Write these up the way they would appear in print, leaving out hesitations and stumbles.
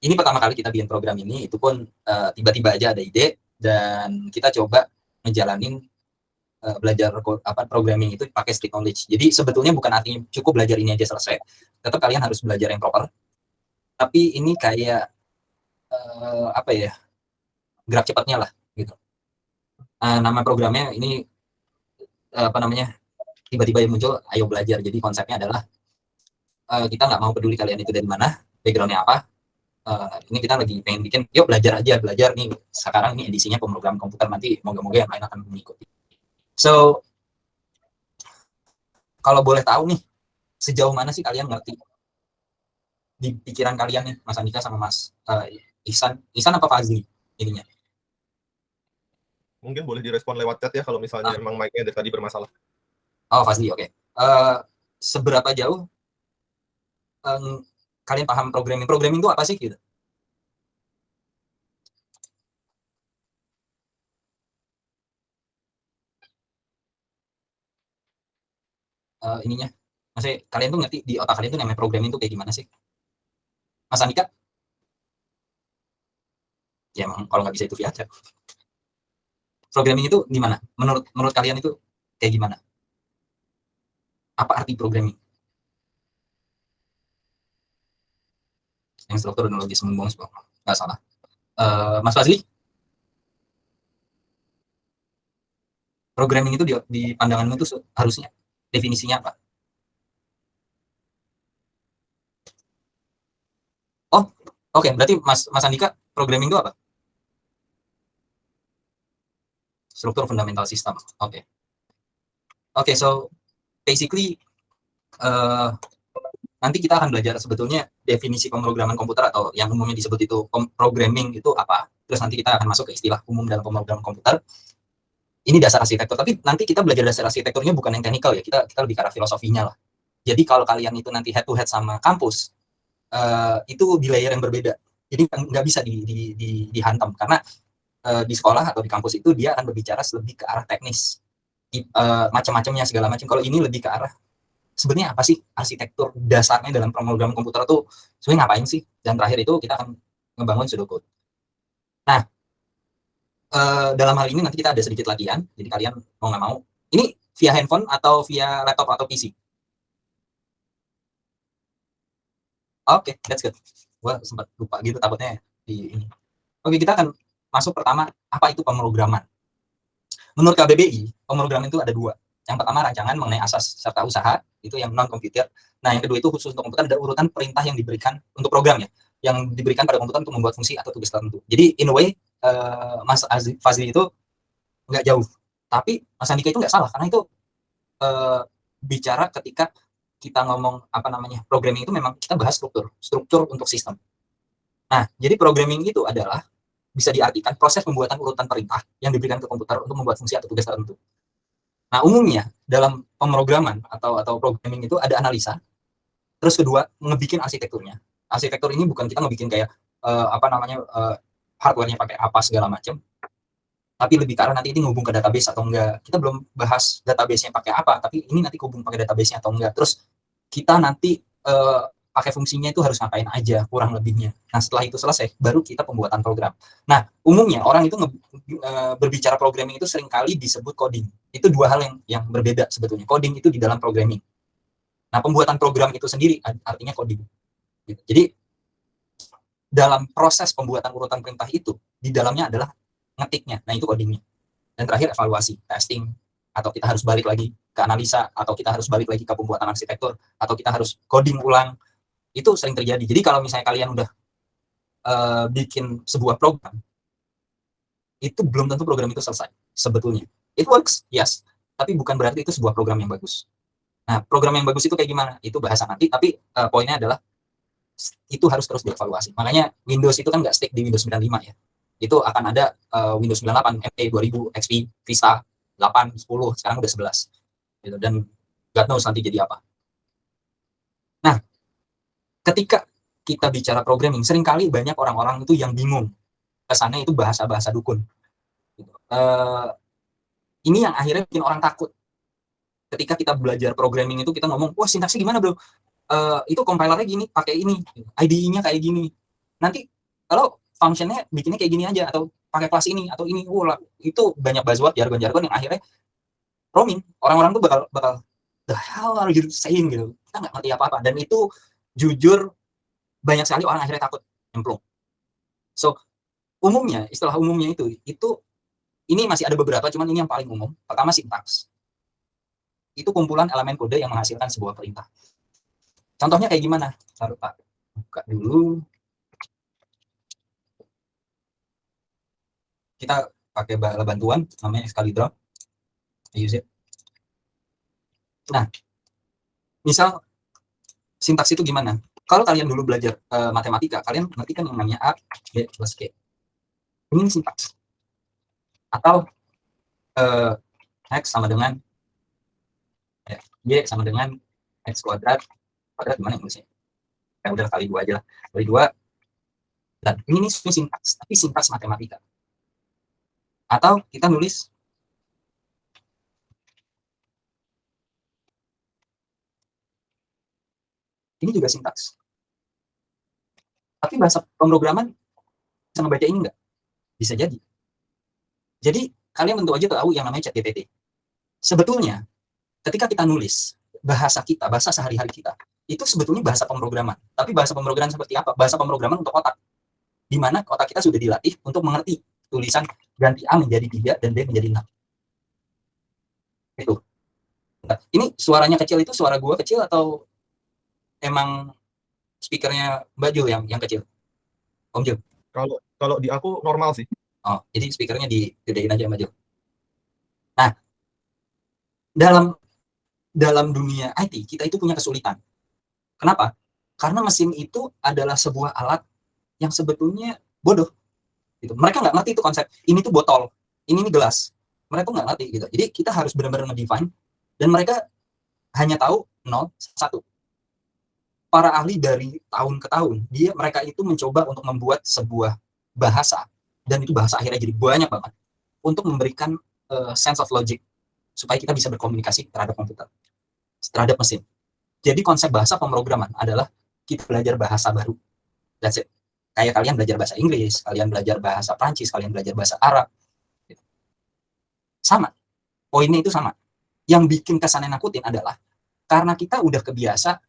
ini pertama kali kita bikin program ini, itu pun tiba-tiba aja ada ide dan kita coba ngejalanin belajar programming itu pakai street knowledge. Jadi sebetulnya bukan artinya cukup belajar ini aja selesai, tetap kalian harus belajar yang proper. Tapi ini kayak apa ya, gerak cepatnya lah gitu. Nama programnya ini apa namanya, tiba-tiba muncul ayo belajar. Jadi konsepnya adalah kita nggak mau peduli kalian itu dari mana, backgroundnya apa. Ini kita lagi pengen bikin, yuk belajar aja, belajar nih. Sekarang ini edisinya pemrogram komputer, nanti moga-moga yang lain akan mengikuti. So kalau boleh tahu nih, sejauh mana sih kalian ngerti di pikiran kalian nih, Mas Andika sama Mas Ihsan apa Fazli ininya? Mungkin boleh direspon lewat chat ya kalau misalnya emang mic-nya dari tadi bermasalah. Oh, Fazli, oke. Seberapa jauh kalian paham programming? Programming itu apa sih gitu? Ininya, maksudnya kalian tuh ngerti di otak kalian tuh namanya programming itu kayak gimana sih? Mas Andika? Ya emang kalau nggak bisa itu via chat. Programming itu gimana? Menurut kalian itu kayak gimana? Apa arti programming? Yang struktur dan logis sembung, nggak salah. Mas Fazli? Programming itu di pandanganmu itu harusnya definisinya apa? Oh, oke. Berarti Mas Andika, programming itu apa? Struktur fundamental sistem. Oke. Oke, so basically nanti kita akan belajar sebetulnya definisi pemrograman komputer atau yang umumnya disebut itu programming itu apa. Terus nanti kita akan masuk ke istilah umum dalam pemrograman komputer. Ini dasar arsitektur, tapi nanti kita belajar dasar arsitekturnya bukan yang teknikal ya, kita lebih ke arah filosofinya lah. Jadi kalau kalian itu nanti head to head sama kampus, itu di layer yang berbeda. Jadi nggak bisa dihantam, karena di sekolah atau di kampus itu dia akan berbicara lebih ke arah teknis, macam-macamnya segala macam. Kalau ini lebih ke arah sebenarnya apa sih arsitektur dasarnya dalam pemrograman komputer itu sebenarnya ngapain sih? Dan terakhir itu kita akan ngebangun pseudocode. Nah, dalam hal ini nanti kita ada sedikit latihan, jadi kalian mau nggak mau, ini via handphone atau via laptop atau PC? Oke, that's good. Gua sempat lupa gitu takutnya di ini. Oke, kita akan masuk pertama, apa itu pemrograman? Menurut KBBI, pemrograman itu ada dua. Yang pertama rancangan mengenai asas serta usaha, itu yang non-komputer. Nah, yang kedua itu khusus untuk komputer, ada urutan perintah yang diberikan untuk program ya, yang diberikan pada komputer untuk membuat fungsi atau tugas tertentu. Jadi in a way, Mas Fazli itu nggak jauh. Tapi Mas Andika itu nggak salah, karena itu bicara ketika kita ngomong apa namanya programming itu memang kita bahas struktur untuk sistem. Nah, jadi programming itu adalah bisa diartikan proses pembuatan urutan perintah yang diberikan ke komputer untuk membuat fungsi atau tugas tertentu. Nah, umumnya dalam pemrograman atau programming itu ada analisa. Terus kedua, ngebikin arsitekturnya. Arsitektur ini bukan kita ngebikin kayak apa namanya hardware-nya pakai apa segala macam, tapi lebih karena nanti ini ngubung ke database atau enggak. Kita belum bahas database-nya pakai apa, tapi ini nanti hubung pakai database-nya atau enggak. Terus kita nanti pakai fungsinya itu harus ngapain aja, kurang lebihnya. Nah, setelah itu selesai, baru kita pembuatan program. Nah, umumnya orang itu berbicara programming itu seringkali disebut coding. Itu dua hal yang berbeda sebetulnya. Coding itu di dalam programming. Nah, pembuatan program itu sendiri artinya coding. Jadi, dalam proses pembuatan urutan perintah itu, di dalamnya adalah ngetiknya, nah itu codingnya. Dan terakhir evaluasi, testing, atau kita harus balik lagi ke analisa, atau kita harus balik lagi ke pembuatan arsitektur, atau kita harus coding ulang. Itu sering terjadi. Jadi kalau misalnya kalian udah bikin sebuah program, itu belum tentu program itu selesai sebetulnya. It works, yes, tapi bukan berarti itu sebuah program yang bagus. Nah, program yang bagus itu kayak gimana? Itu bahasa nanti, tapi poinnya adalah itu harus terus dievaluasi. Makanya Windows itu kan nggak stick di Windows 95 ya. Itu akan ada Windows 98, ME 2000, XP, Vista 8, 10, sekarang udah 11. Gitu. Dan God knows nanti jadi apa. Nah, ketika kita bicara programming, seringkali banyak orang-orang itu yang bingung. Kesannya itu bahasa-bahasa dukun. Gitu. Ini yang akhirnya bikin orang takut. Ketika kita belajar programming itu kita ngomong, wah sintaksnya gimana bro? Itu compilernya gini, pakai ini, IDE-nya kayak gini. Nanti kalau functionnya bikinnya kayak gini aja, atau pakai kelas ini atau ini, itu banyak buzzword, jargon-jargon yang akhirnya roaming. Orang-orang tuh bakal the hell are you saying gitu, kita nggak ngerti apa-apa, dan itu jujur banyak sekali orang akhirnya takut nyemplung. So umumnya, istilah umumnya itu ini masih ada beberapa, cuman ini yang paling umum. Pertama, sintaks. Itu kumpulan elemen kode yang menghasilkan sebuah perintah. Contohnya kayak gimana? Taruh Pak, buka dulu. Kita pakai bantuan namanya Excalibur. Use it. Nah, misal sintaks itu gimana? Kalau kalian dulu belajar matematika, kalian ngerti kan yang namanya A, B plus C. Ini sintaks. Atau X sama dengan Y sama dengan X kuadrat gimana yang ya udah kali 2 aja lah, kali 2, dan ini sintaks, tapi sintaks matematika. Atau kita nulis ini juga sintaks, tapi bahasa pemrograman bisa ngebaca ini nggak? Bisa jadi. Jadi kalian tentu aja tahu yang namanya ChatGPT. Sebetulnya ketika kita nulis bahasa kita, bahasa sehari-hari kita, itu sebetulnya bahasa pemrograman. Tapi bahasa pemrograman seperti apa? Bahasa pemrograman untuk otak, di mana otak kita sudah dilatih untuk mengerti tulisan ganti A menjadi 3 dan B menjadi 6. Itu. Nah, ini suaranya kecil, itu suara gua kecil atau emang speakernya Mbak Jul yang kecil? Om Jul? Kalau di aku normal sih. Oh, jadi speakernya digedein aja Mbak Jul. Nah, dalam dunia IT kita itu punya kesulitan. Kenapa? Karena mesin itu adalah sebuah alat yang sebetulnya bodoh. Gitu. Mereka nggak ngerti itu konsep. Ini tuh botol, ini gelas. Mereka nggak ngerti gitu. Jadi kita harus benar-benar ngedefine, dan mereka hanya tahu 0, 1. Para ahli dari tahun ke tahun, mereka itu mencoba untuk membuat sebuah bahasa, dan itu bahasa akhirnya jadi banyak banget untuk memberikan sense of logic supaya kita bisa berkomunikasi terhadap komputer, terhadap mesin. Jadi konsep bahasa pemrograman adalah kita belajar bahasa baru. That's it. Kayak kalian belajar bahasa Inggris, kalian belajar bahasa Prancis, kalian belajar bahasa Arab. Sama. Poinnya itu sama. Yang bikin kesannya nakutin adalah karena kita udah kebiasa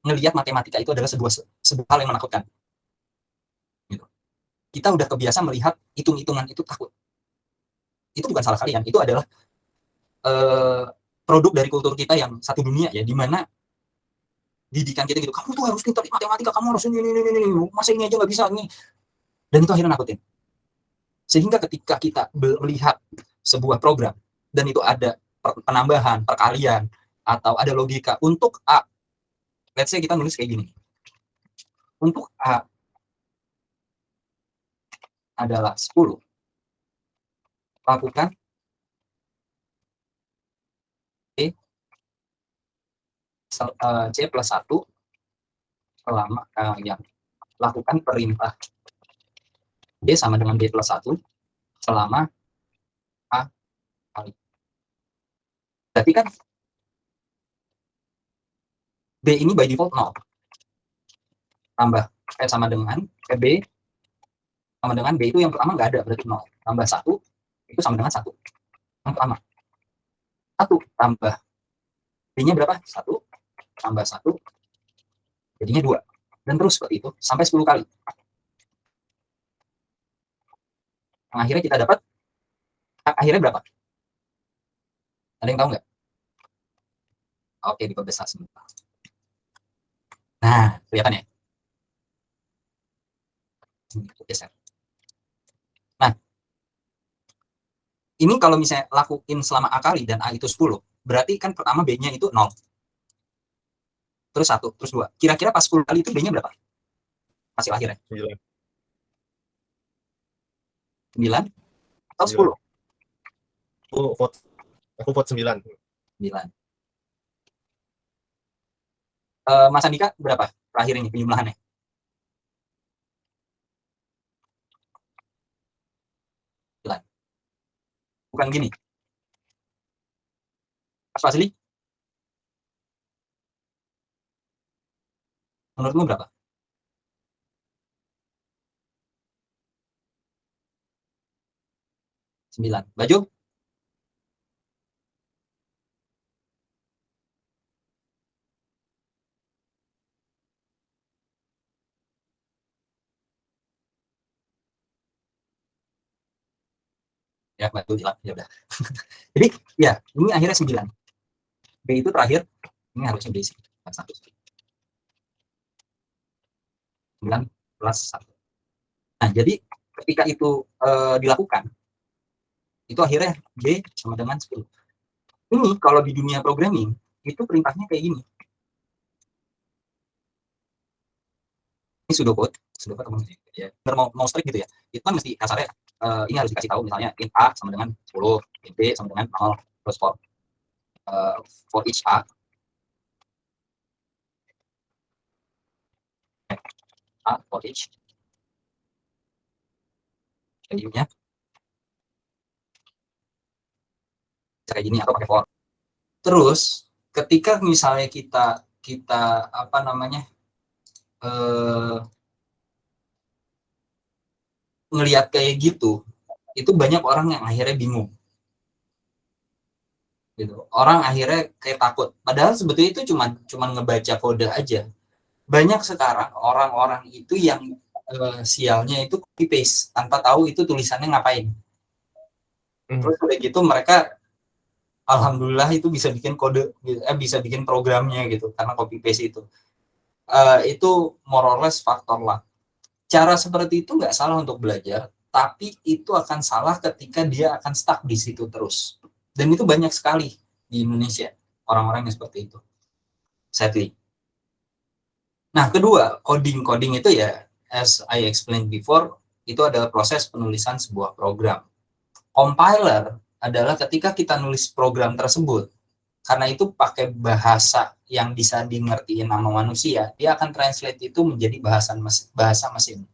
ngelihat matematika itu adalah sebuah hal yang menakutkan. Gitu. Kita udah kebiasa melihat hitung-hitungan itu takut. Itu bukan salah kalian, itu adalah produk dari kultur kita yang satu dunia ya, di mana didikan kita gitu, kamu tuh harus pintar di matematika, kamu harus ini, masa ini aja nggak bisa nih, dan itu akhirnya nakutin. Sehingga ketika kita melihat sebuah program dan itu ada penambahan, perkalian, atau ada logika untuk A, let's say kita nulis kayak gini, untuk A adalah 10, lakukan C plus 1 selama yang lakukan perintah B sama dengan B plus 1 selama A kali. Berarti kan B ini by default 0. Tambah sama dengan B sama dengan B itu yang pertama nggak ada, berarti 0. Tambah 1 itu sama dengan 1. Yang pertama. 1 tambah B-nya berapa? 1 tambah 1 jadinya 2. Dan terus seperti itu sampai 10 kali. Yang akhirnya kita dapat akhirnya berapa? Ada yang tahu nggak? Oke, diperbesar sebentar. Nah, kelihatan ya? Nah, ini kalau misalnya lakuin selama A kali dan A itu 10, berarti kan pertama B-nya itu 0. Terus 1, terus 2. Kira-kira pas 10 kali itu B-nya berapa? Hasil akhirnya? 9. 9 atau 10? Aku vote 9. 9. Mas Andika berapa terakhir ini penjumlahannya? Bukan gini. Mas Fasli, menurutmu berapa? 9. Baju? Ya, baju hilang. Ya udah. Jadi, ya, ini akhirnya 9. B itu terakhir, ini harusnya B sih. 1. 9 plus 1. Nah, jadi ketika itu dilakukan, itu akhirnya J sama dengan 10. Ini kalau di dunia programming, itu perintahnya kayak gini. Ini pseudocode ya, mau strict gitu ya. Itu kan mesti kasarnya, ini harus dikasih tahu misalnya int A sama dengan 10, int B sama dengan 0, terus for each A for each value-nya kayak gini atau pakai for. Terus ketika misalnya kita apa namanya ngelihat kayak gitu, itu banyak orang yang akhirnya bingung gitu. Orang akhirnya kayak takut. Padahal sebetulnya itu cuman ngebaca kode aja. Banyak sekarang orang-orang itu yang sialnya itu copy paste tanpa tahu itu tulisannya ngapain. Terus udah gitu mereka alhamdulillah itu bisa bikin kode, bisa bikin programnya gitu karena copy paste itu. Itu more or less faktor luck. Cara seperti itu nggak salah untuk belajar, tapi itu akan salah ketika dia akan stuck di situ terus. Dan itu banyak sekali di Indonesia orang-orang yang seperti itu. Sadly. Nah, kedua, coding itu ya, as I explained before, itu adalah proses penulisan sebuah program. Compiler adalah ketika kita nulis program tersebut, karena itu pakai bahasa yang bisa dimengertiin sama manusia, dia akan translate itu menjadi bahasa mesin.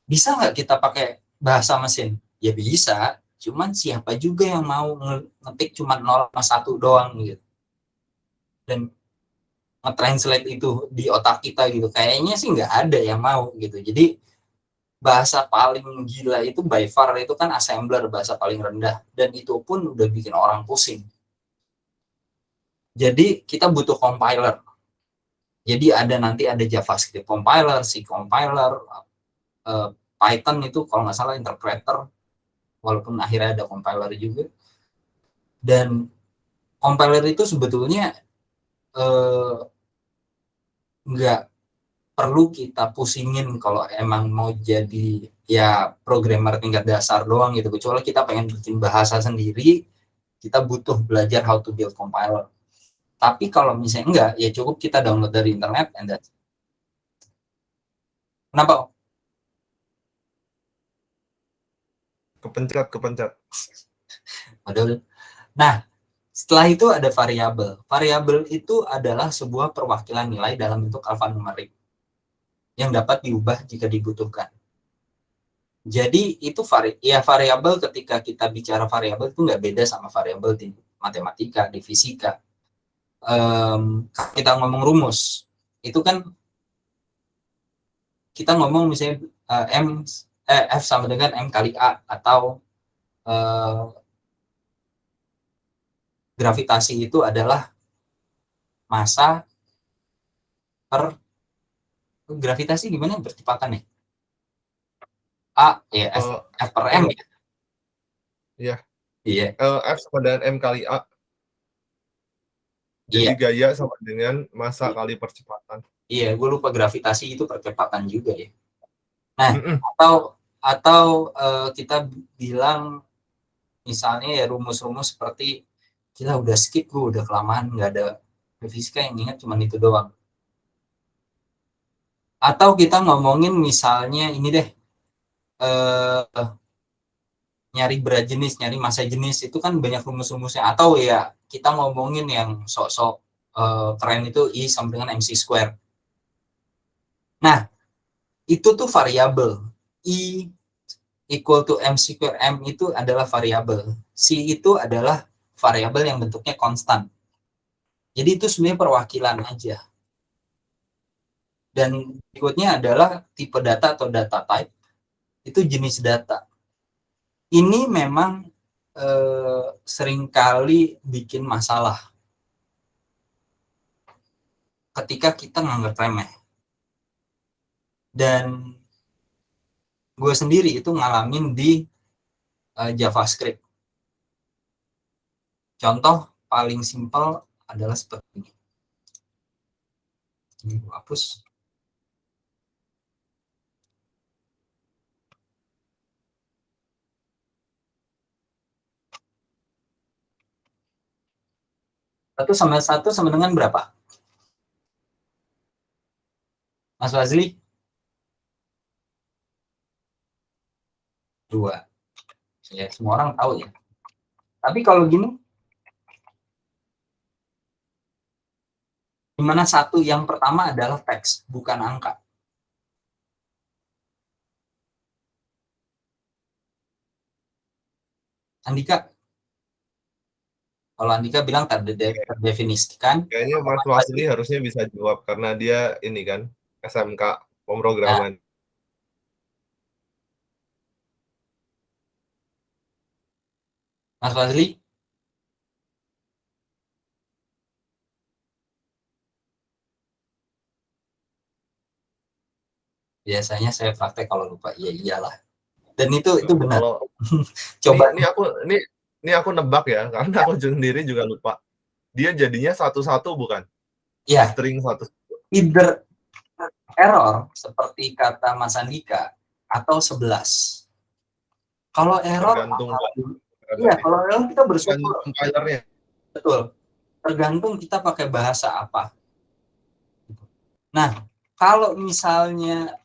Bisa nggak kita pakai bahasa mesin? Ya bisa, cuman siapa juga yang mau ngetik cuma 0,1 doang gitu. Dan nge-translate itu di otak kita gitu. Kayaknya sih nggak ada yang mau gitu. Jadi bahasa paling gila itu by far itu kan assembler, bahasa paling rendah. Dan itu pun udah bikin orang pusing. Jadi kita butuh compiler. Jadi nanti ada JavaScript compiler, C compiler, Python itu kalau nggak salah interpreter, walaupun akhirnya ada compiler juga. Dan compiler itu sebetulnya nggak perlu kita pusingin kalau emang mau jadi ya programmer tingkat dasar doang gitu. Kecuali kita pengen bikin bahasa sendiri, kita butuh belajar how to build compiler. Tapi kalau misalnya enggak, ya cukup kita download dari internet and that's. Kenapa? Kepencet. Padahal. Nah, setelah itu ada variabel. Variabel itu adalah sebuah perwakilan nilai dalam bentuk alfanumerik yang dapat diubah jika dibutuhkan. Jadi itu variabel ketika kita bicara variabel itu nggak beda sama variabel di matematika, di fisika. Kita ngomong rumus, itu kan kita ngomong misalnya F sama dengan M kali A atau gravitasi itu adalah massa per gravitasi gimana percepatan ya? A ya F per M ya. Iya. Iya. F sama dengan M kali A. Jadi gaya sama dengan massa kali percepatan. Iya, gue lupa gravitasi itu percepatan juga ya. Nah, atau kita bilang misalnya ya rumus-rumus seperti kita udah skip, gue udah kelamaan nggak ada fisika yang ingat cuma itu doang. Atau kita ngomongin misalnya ini deh, nyari berat jenis, nyari massa jenis itu kan banyak rumus-rumusnya. Atau ya kita ngomongin yang sok-sok keren itu I sama dengan MC square. Nah, itu tuh variabel. I equal to MC square M itu adalah variabel. C itu adalah variabel yang bentuknya konstan. Jadi itu sebenarnya perwakilan aja. Dan berikutnya adalah tipe data atau data type. Itu jenis data. Ini memang seringkali bikin masalah ketika kita nganggap remeh. Dan gue sendiri itu ngalamin di JavaScript. Contoh paling simpel adalah seperti ini. Ini gue hapus. Satu sama dengan berapa? Mas Fazli? 2. Ya, semua orang tahu ya. Tapi kalau gini, dimana satu yang pertama adalah teks, bukan angka. Andika? Kalau Andika bilang terdefinisikan. Kayaknya Mas Wasli harusnya bisa jawab karena dia ini kan SMK pemrograman. Nah, Mas Fazli? Biasanya saya praktek kalau lupa. Iya iyalah. Dan itu benar. Kalau Coba. ini aku nebak ya, karena aku sendiri juga lupa. Dia jadinya satu-satu bukan? Ya, String satu. either error seperti kata Mas Andika atau 11. Kalau error, Tergantung iya, kalau error kita bersyukur. compilernya. Betul. Tergantung kita pakai bahasa apa. Nah, kalau misalnya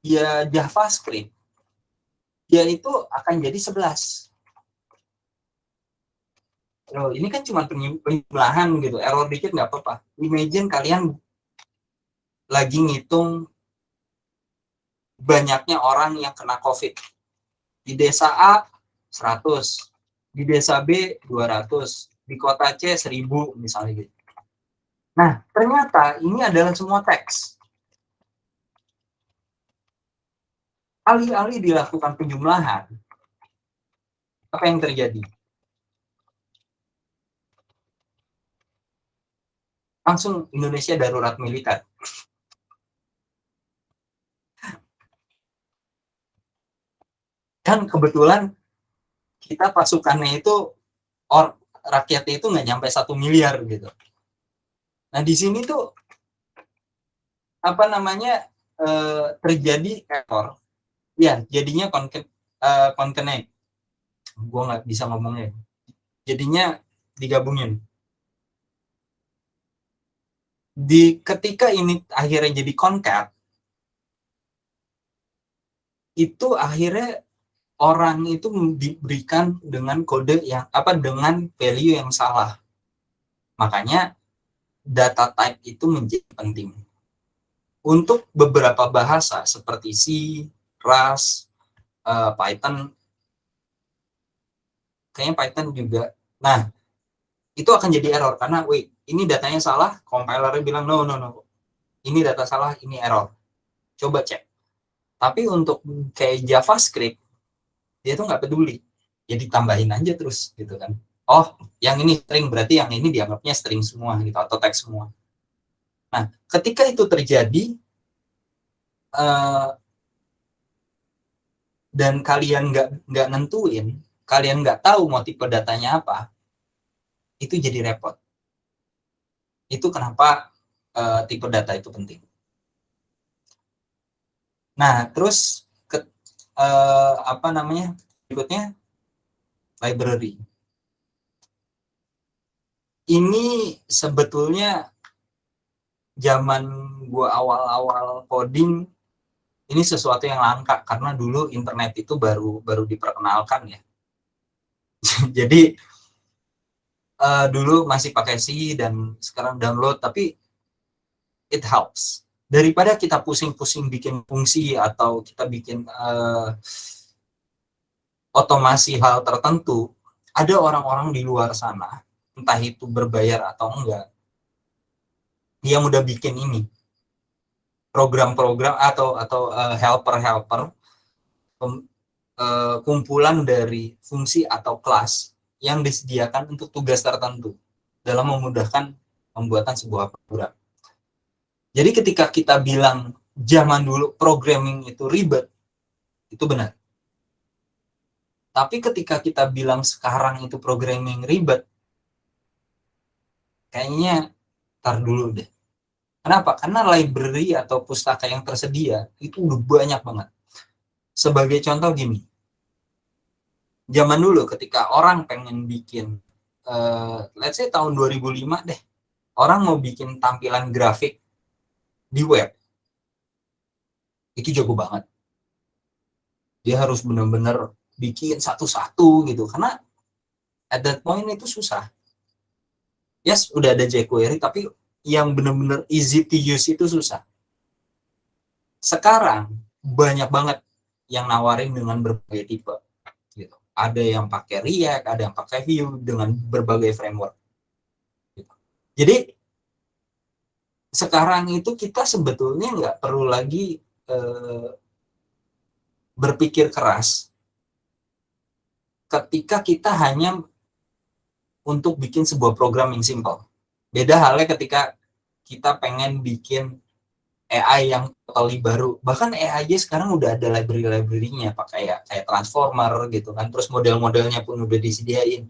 dia JavaScript, dia itu akan jadi 11. Loh, ini kan cuma penjumlahan gitu, error dikit nggak apa-apa. Imagine kalian lagi ngitung banyaknya orang yang kena COVID. Di desa A 100, di desa B 200, di kota C 1000 misalnya gitu. Nah, ternyata ini adalah semua teks. Alih-alih dilakukan penjumlahan, apa yang terjadi? Langsung Indonesia darurat militer. Dan kebetulan kita pasukannya itu rakyatnya itu nggak nyampe 1 miliar gitu. Nah di sini tuh apa namanya terjadi error, ya jadinya conconnect. Gue nggak bisa ngomongnya. Jadinya digabungin. Ketika ini akhirnya jadi concat, itu akhirnya orang itu diberikan dengan kode yang dengan value yang salah. Makanya data type itu menjadi penting. Untuk beberapa bahasa seperti C, Rust, Python, kayaknya Python juga. Nah, itu akan jadi error karena ini datanya salah, compilernya bilang no. Ini data salah, ini error. Coba cek. Tapi untuk kayak JavaScript, dia tuh nggak peduli. Jadi tambahin aja terus gitu kan. Oh, yang ini string, berarti yang ini dianggapnya string semua gitu atau teks semua. Nah, ketika itu terjadi dan kalian nggak nentuin, kalian nggak tahu mau tipe datanya apa, itu jadi repot. Itu kenapa tipe data itu penting. Nah, terus berikutnya library. Ini sebetulnya zaman gua awal-awal coding ini sesuatu yang langka karena dulu internet itu baru diperkenalkan ya. Jadi dulu masih pakai C dan sekarang download, tapi it helps. Daripada kita pusing-pusing bikin fungsi atau kita bikin otomasi hal tertentu, ada orang-orang di luar sana, entah itu berbayar atau enggak, yang udah bikin ini program-program atau helper-helper kumpulan dari fungsi atau kelas yang disediakan untuk tugas tertentu dalam memudahkan pembuatan sebuah program. Jadi ketika kita bilang zaman dulu programming itu ribet, itu benar. Tapi ketika kita bilang sekarang itu programming ribet, kayaknya tar dulu deh. Kenapa? Karena library atau pustaka yang tersedia itu udah banyak banget. Sebagai contoh gini, zaman dulu ketika orang pengen bikin, let's say tahun 2005 deh, orang mau bikin tampilan grafik di web, itu jago banget. Dia harus benar-benar bikin satu-satu gitu, karena at that point itu susah. Yes, udah ada jQuery, tapi yang benar-benar easy to use itu susah. Sekarang banyak banget yang nawarin dengan berbagai tipe. Gitu. Ada yang pakai React, ada yang pakai Vue dengan berbagai framework. Gitu. Jadi sekarang itu kita sebetulnya nggak perlu lagi berpikir keras ketika kita hanya untuk bikin sebuah program yang simple. Beda halnya ketika kita pengen bikin AI yang totally baru. Bahkan AI aja sekarang udah ada library-library-nya, pakai kayak transformer gitu kan. Terus model-modelnya pun udah disediain.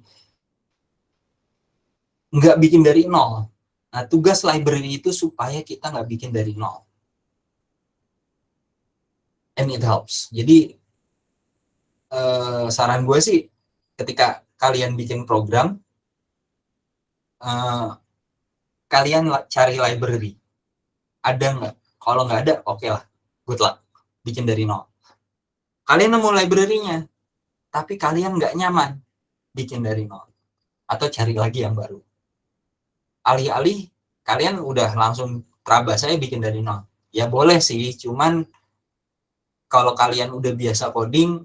Nggak bikin dari nol. Nah, tugas library itu supaya kita nggak bikin dari nol. And it helps. Jadi, saran gue sih, ketika kalian bikin program, kalian cari library. Ada nggak? Kalau nggak ada, oke lah. Good luck. Bikin dari nol. Kalian nemu library-nya, tapi kalian nggak nyaman bikin dari nol. Atau cari lagi yang baru. Alih-alih kalian udah langsung teraba saya bikin dari nol. Ya boleh sih, cuman kalau kalian udah biasa coding,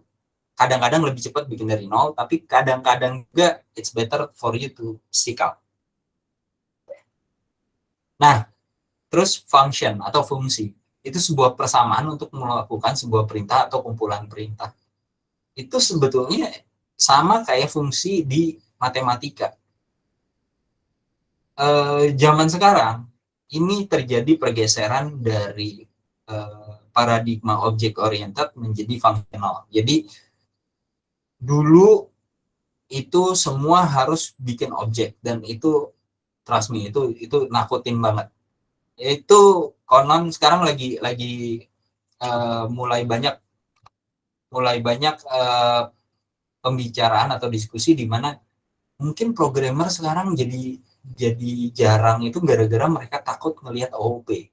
kadang-kadang lebih cepat bikin dari nol, tapi kadang-kadang juga it's better for you to stick out. Nah, terus function atau fungsi, itu sebuah persamaan untuk melakukan sebuah perintah atau kumpulan perintah. Itu sebetulnya sama kayak fungsi di matematika. Zaman sekarang, ini terjadi pergeseran dari paradigma object oriented menjadi fungsional. Jadi, dulu itu semua harus bikin objek, dan itu trust me, itu nakutin banget. Itu konon sekarang lagi mulai banyak pembicaraan atau diskusi di mana mungkin programmer sekarang jadi jarang itu gara-gara mereka takut melihat OOP.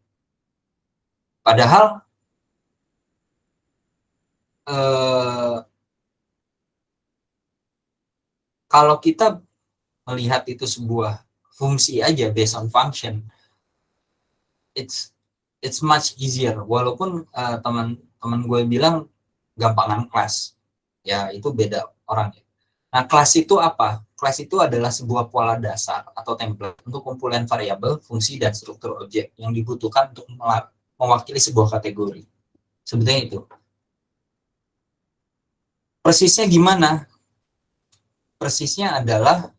Padahal kalau kita melihat itu sebuah fungsi aja based on function, it's it's much easier. Walaupun teman-teman gue bilang gampangan kelas, ya itu beda orang. Nah, kelas itu apa? Kelas itu adalah sebuah pola dasar atau template untuk kumpulan variabel, fungsi, dan struktur objek yang dibutuhkan untuk mewakili sebuah kategori. Sebetulnya itu. Persisnya gimana? Persisnya adalah,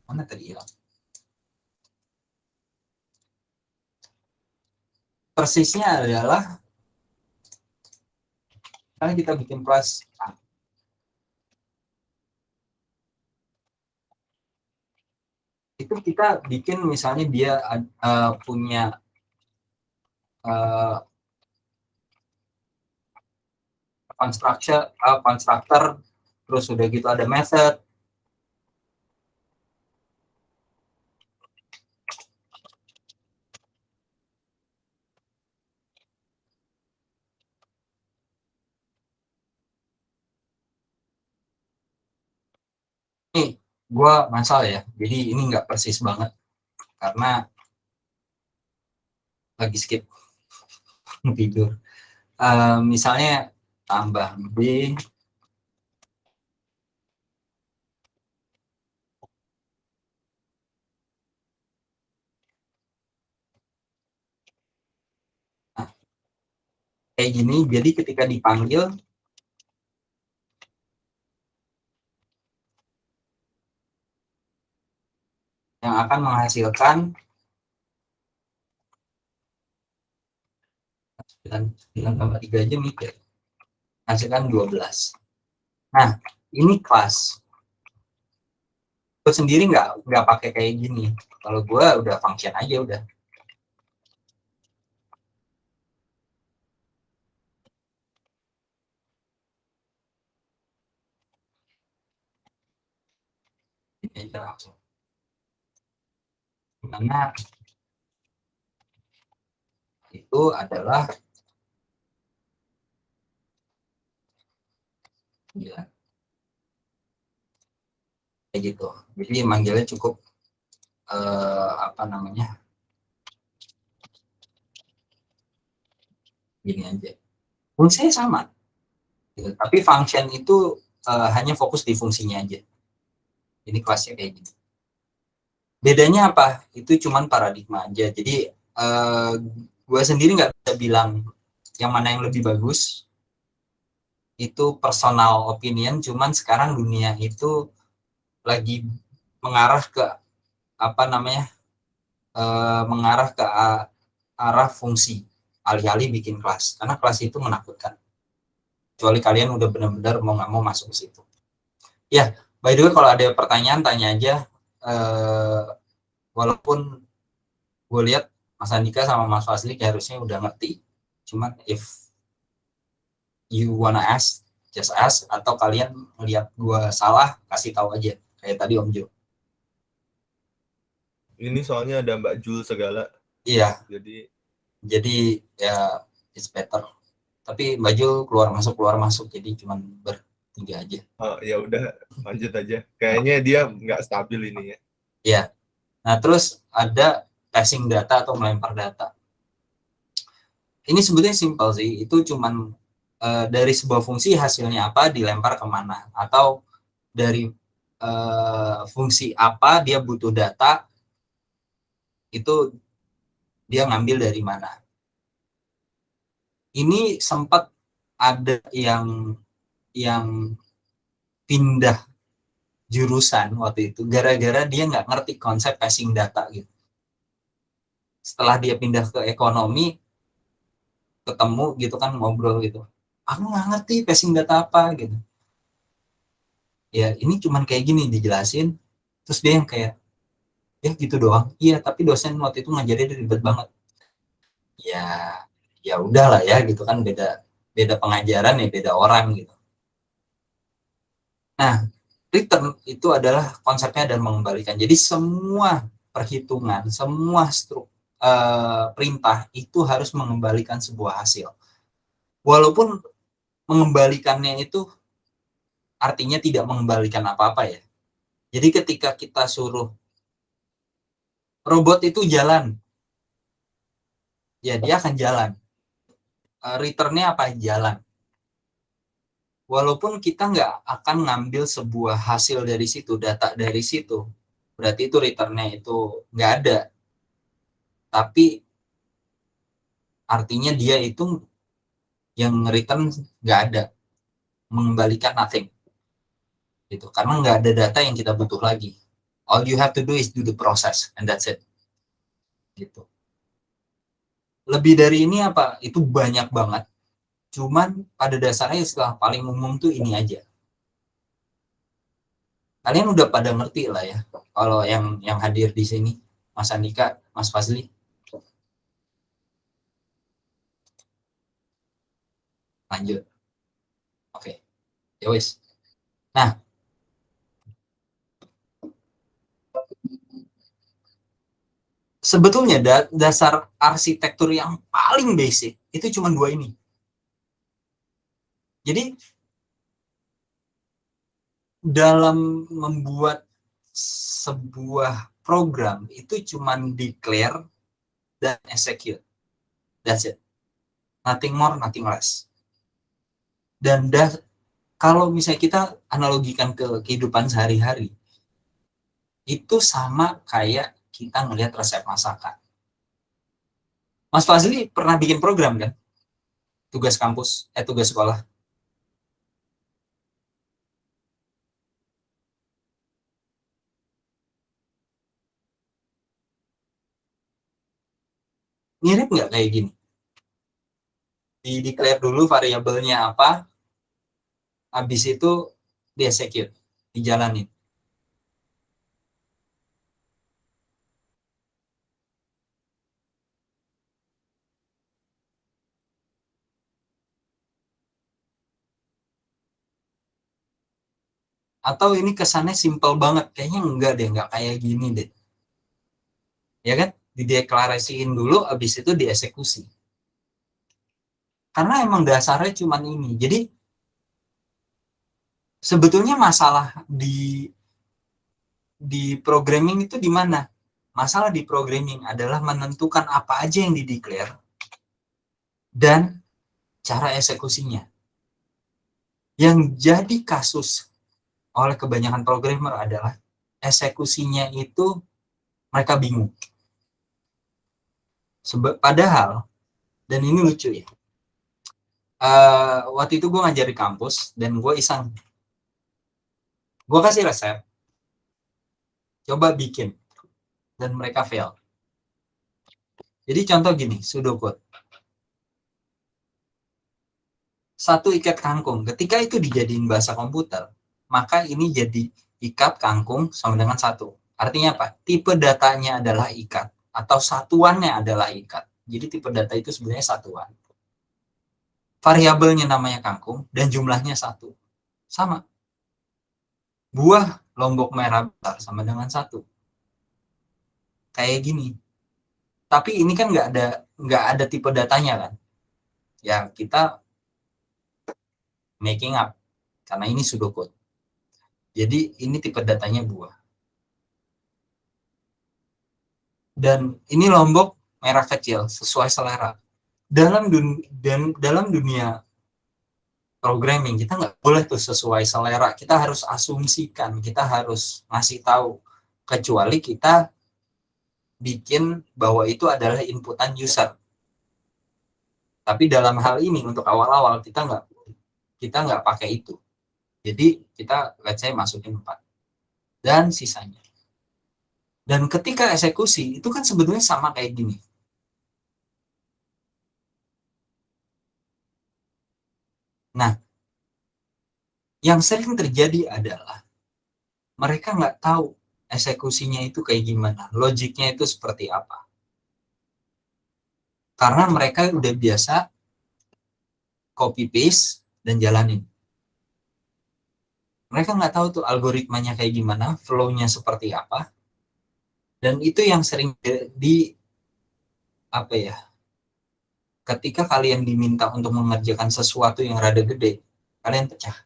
mana tadi ya? Persisnya adalah, karena kita bikin kelas itu kita bikin misalnya dia punya uh, constructor, terus udah gitu ada method. Nih, gue masalah ya, jadi ini nggak persis banget karena lagi skip tidur. Misalnya tambah B kayak gini. Jadi ketika dipanggil yang akan menghasilkan 9,3 aja mikir, hasilkan 12. Nah, ini kelas. Gue sendiri nggak pakai kayak gini. Kalau gue udah function aja udah. Ini aja langsung. Dimana itu adalah ya, kayak gitu. Jadi manggilnya cukup apa namanya, gini aja. Fungsinya sama, gitu. Tapi function itu hanya fokus di fungsinya aja. Ini kelasnya kayak gitu. Bedanya apa? Itu cuman paradigma aja. Jadi gue sendiri nggak bisa bilang yang mana yang lebih bagus. Itu personal opinion. Cuman sekarang dunia itu lagi mengarah ke apa namanya, mengarah ke arah fungsi, alih-alih bikin kelas. Karena kelas itu menakutkan. Kecuali kalian udah benar-benar mau nggak mau masuk ke situ. Ya, by the way kalau ada pertanyaan tanya aja. Walaupun gue lihat Mas Andika sama Mas Fazli harusnya udah ngerti. Cuman if you wanna ask, just ask. Atau kalian melihat gue salah, kasih tahu aja. Kayak tadi Om Jo. Ini soalnya ada Mbak Jul segala. Iya. Jadi ya it's better. Tapi Mbak Jul keluar masuk. Jadi cuman bertiga aja. Oh, ya udah lanjut aja. Kayaknya dia nggak stabil ini ya. Iya. Nah terus ada passing data atau melempar data. Ini sebetulnya simpel sih. Itu cuman dari sebuah fungsi hasilnya apa dilempar kemana, atau dari fungsi apa dia butuh data, itu dia ngambil dari mana. Ini sempat ada yang pindah jurusan waktu itu gara-gara dia nggak ngerti konsep passing data gitu. Setelah dia pindah ke ekonomi, ketemu gitu kan, ngobrol gitu, aku nggak ngerti passing data apa gitu. Ya ini cuman kayak gini dijelasin, terus dia yang kayak ya gitu doang. Iya tapi dosen waktu itu ngajarin ribet banget. Ya ya udahlah ya gitu kan, beda beda pengajaran ya, beda orang gitu. Nah return itu adalah konsepnya dan mengembalikan. Jadi semua perhitungan, semua perintah itu harus mengembalikan sebuah hasil. Walaupun mengembalikannya itu artinya tidak mengembalikan apa-apa ya. Jadi ketika kita suruh robot itu jalan, ya dia akan jalan. Returnnya apa? Jalan. Walaupun kita nggak akan ngambil sebuah hasil dari situ, data dari situ, berarti itu returnnya itu nggak ada. Tapi artinya dia itu yang return nggak ada, mengembalikan nothing. Gitu. Karena nggak ada data yang kita butuh lagi. All you have to do is do the process, and that's it. Gitu. Lebih dari ini apa? Itu banyak banget. Cuman pada dasarnya istilah paling umum tuh ini aja. Kalian udah pada ngerti lah ya. Kalau yang hadir di sini, Mas Andika, Mas Fazli. Lanjut. Oke. Ya wis. Nah, sebetulnya dasar arsitektur yang paling basic itu cuma dua ini. Jadi dalam membuat sebuah program itu cuma declare dan execute. That's it. Nothing more, nothing less. Dan kalau misalnya kita analogikan ke kehidupan sehari-hari, itu sama kayak kita ngelihat resep masakan. Mas Fazli pernah bikin program kan? tugas kampus, tugas sekolah? Mirip nggak kayak gini? Di declare dulu variabelnya apa, habis itu di execute, dijalanin. Atau ini kesannya simple banget, kayaknya enggak deh, enggak kayak gini deh. Ya kan? Dideklarasiin dulu, habis itu dieksekusi. Karena emang dasarnya cuman ini. Jadi sebetulnya masalah di programming itu di mana? Masalah di programming adalah menentukan apa aja yang dideklar dan cara eksekusinya. Yang jadi kasus oleh kebanyakan programmer adalah eksekusinya itu mereka bingung. Padahal, dan ini lucu ya, waktu itu gue ngajar di kampus dan gue iseng, gue kasih resep, coba bikin, dan mereka fail. Jadi contoh gini, pseudocode. Satu ikat kangkung, ketika itu dijadiin bahasa komputer, maka ini jadi ikat kangkung sama dengan satu. Artinya apa? Tipe datanya adalah ikat, atau satuannya adalah ikat. Jadi tipe data itu sebenarnya satuan. Variabelnya namanya kangkung, dan jumlahnya satu. Sama. Buah lombok merah besar sama dengan satu. Kayak gini. Tapi ini kan nggak ada tipe datanya kan. Ya kita making up. Karena ini pseudocode. Jadi ini tipe datanya buah. Dan ini lombok merah kecil sesuai selera. Dalam dunia programming kita nggak boleh tuh sesuai selera. Kita harus asumsikan, kita harus ngasih tahu. Kecuali kita bikin bahwa itu adalah inputan user. Tapi dalam hal ini untuk awal-awal kita nggak pakai itu. Jadi kita let's say masukin 4 dan sisanya. Dan ketika eksekusi itu kan sebetulnya sama kayak gini. Nah, yang sering terjadi adalah mereka nggak tahu eksekusinya itu kayak gimana, logiknya itu seperti apa. Karena mereka udah biasa copy paste dan jalanin. Mereka nggak tahu tuh algoritmanya kayak gimana, flow-nya seperti apa. Dan itu yang sering apa ya? Ketika kalian diminta untuk mengerjakan sesuatu yang rada gede, kalian pecah.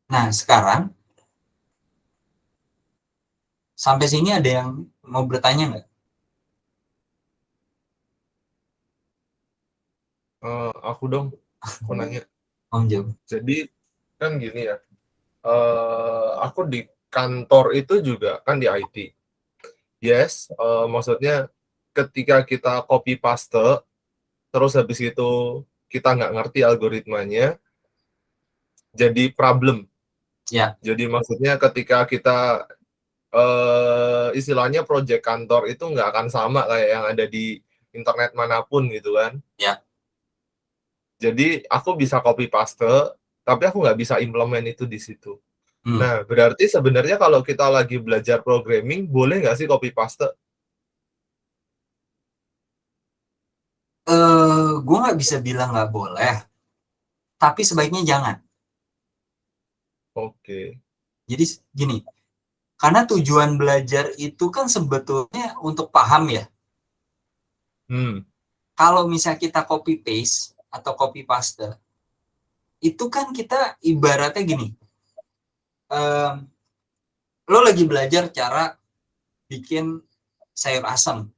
Nah, sekarang sampai sini ada yang mau bertanya nggak? Aku dong, aku nanya. Om Jo. Jadi kan gini ya, aku di kantor itu juga kan di IT. Yes, maksudnya ketika kita copy paste, terus habis itu kita nggak ngerti algoritmanya, jadi problem. Ya. Jadi maksudnya ketika kita istilahnya project kantor itu nggak akan sama kayak yang ada di internet manapun gitu kan. Ya. Jadi aku bisa copy paste, tapi aku nggak bisa implement itu di situ. Nah, berarti sebenarnya kalau kita lagi belajar programming, boleh nggak sih copy paste? Gue nggak bisa bilang nggak boleh, tapi sebaiknya jangan. Oke. Jadi gini, karena tujuan belajar itu kan sebetulnya untuk paham ya. Kalau misalnya kita copy paste atau copy paste, itu kan kita ibaratnya gini, lo lagi belajar cara bikin sayur asam.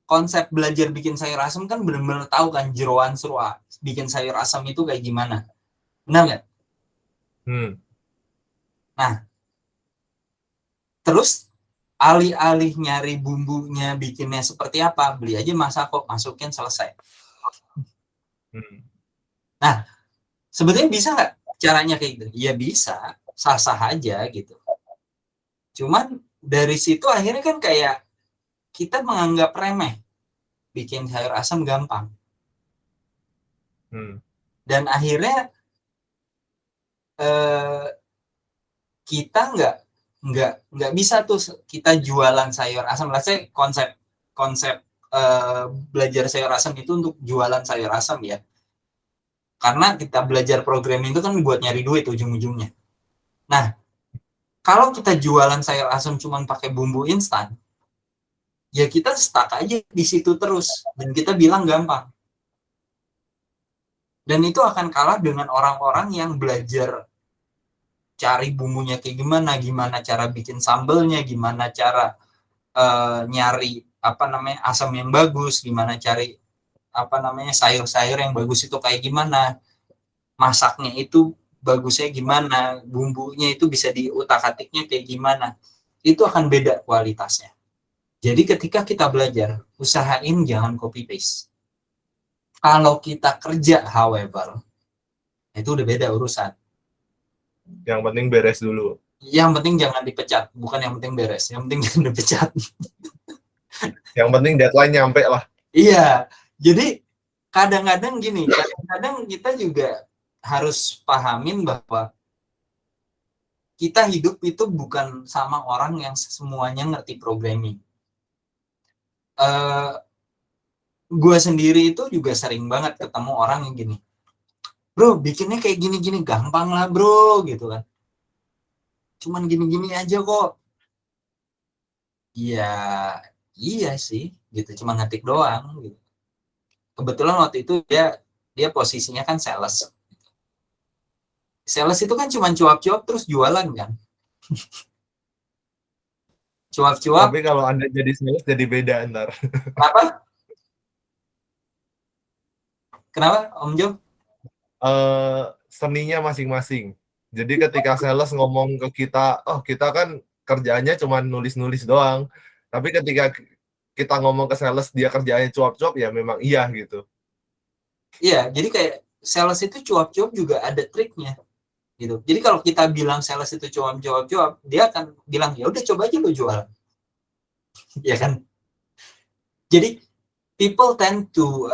Konsep belajar bikin sayur asam kan benar-benar tahu kan jeroan serua bikin sayur asam itu kayak gimana, benar nggak? Nah, terus alih-alih nyari bumbunya bikinnya seperti apa, beli aja Masako, masukin, selesai. Nah, sebetulnya bisa nggak caranya kayak gitu? Ya bisa, sah-sah aja gitu. Cuman dari situ akhirnya kan kayak kita menganggap remeh bikin sayur asam gampang. Dan akhirnya kita nggak bisa tuh kita jualan sayur asam. Saya konsep belajar sayur asam itu untuk jualan sayur asam ya. Karena kita belajar programming itu kan buat nyari duit ujung-ujungnya. Nah, kalau kita jualan sayur asam cuma pakai bumbu instan, ya kita stuck aja di situ terus dan kita bilang gampang. Dan itu akan kalah dengan orang-orang yang belajar cari bumbunya kayak gimana cara bikin sambelnya, gimana cara nyari asam yang bagus, gimana cari sayur-sayur yang bagus itu kayak gimana, masaknya itu bagusnya gimana, bumbunya itu bisa diutak-atiknya kayak gimana, itu akan beda kualitasnya. Jadi ketika kita belajar, usahain jangan copy paste. Kalau kita kerja, however, itu udah beda urusan. Yang penting beres dulu. Yang penting jangan dipecat, bukan yang penting beres. Yang penting jangan dipecat. Yang penting deadline nyampe lah. Iya, jadi kadang-kadang gini, kadang-kadang kita juga harus pahamin bahwa kita hidup itu bukan sama orang yang semuanya ngerti programming. Gue sendiri itu juga sering banget ketemu orang yang gini, bro, bikinnya kayak gini-gini, gampang lah bro, gitu kan. Cuman gini-gini aja kok. Iya, iya sih, gitu, cuma ngetik doang. Gitu. Kebetulan waktu itu dia posisinya kan sales. Sales itu kan cuma cuap-cuap terus jualan kan. Cuap-cuap. Tapi kalau Anda jadi sales jadi beda ntar. Apa? Kenapa, Om Jo? Seninya masing-masing. Jadi ketika sales ngomong ke kita, oh kita kan kerjaannya cuma nulis-nulis doang. Tapi ketika kita ngomong ke sales dia kerjaannya cuap-cuap, ya memang iya gitu. Iya, jadi kayak sales itu cuap-cuap juga ada triknya. Gitu. Jadi kalau kita bilang sales itu cuap-cuap, dia akan bilang ya udah coba aja lo jual. Ya kan? Jadi people tend to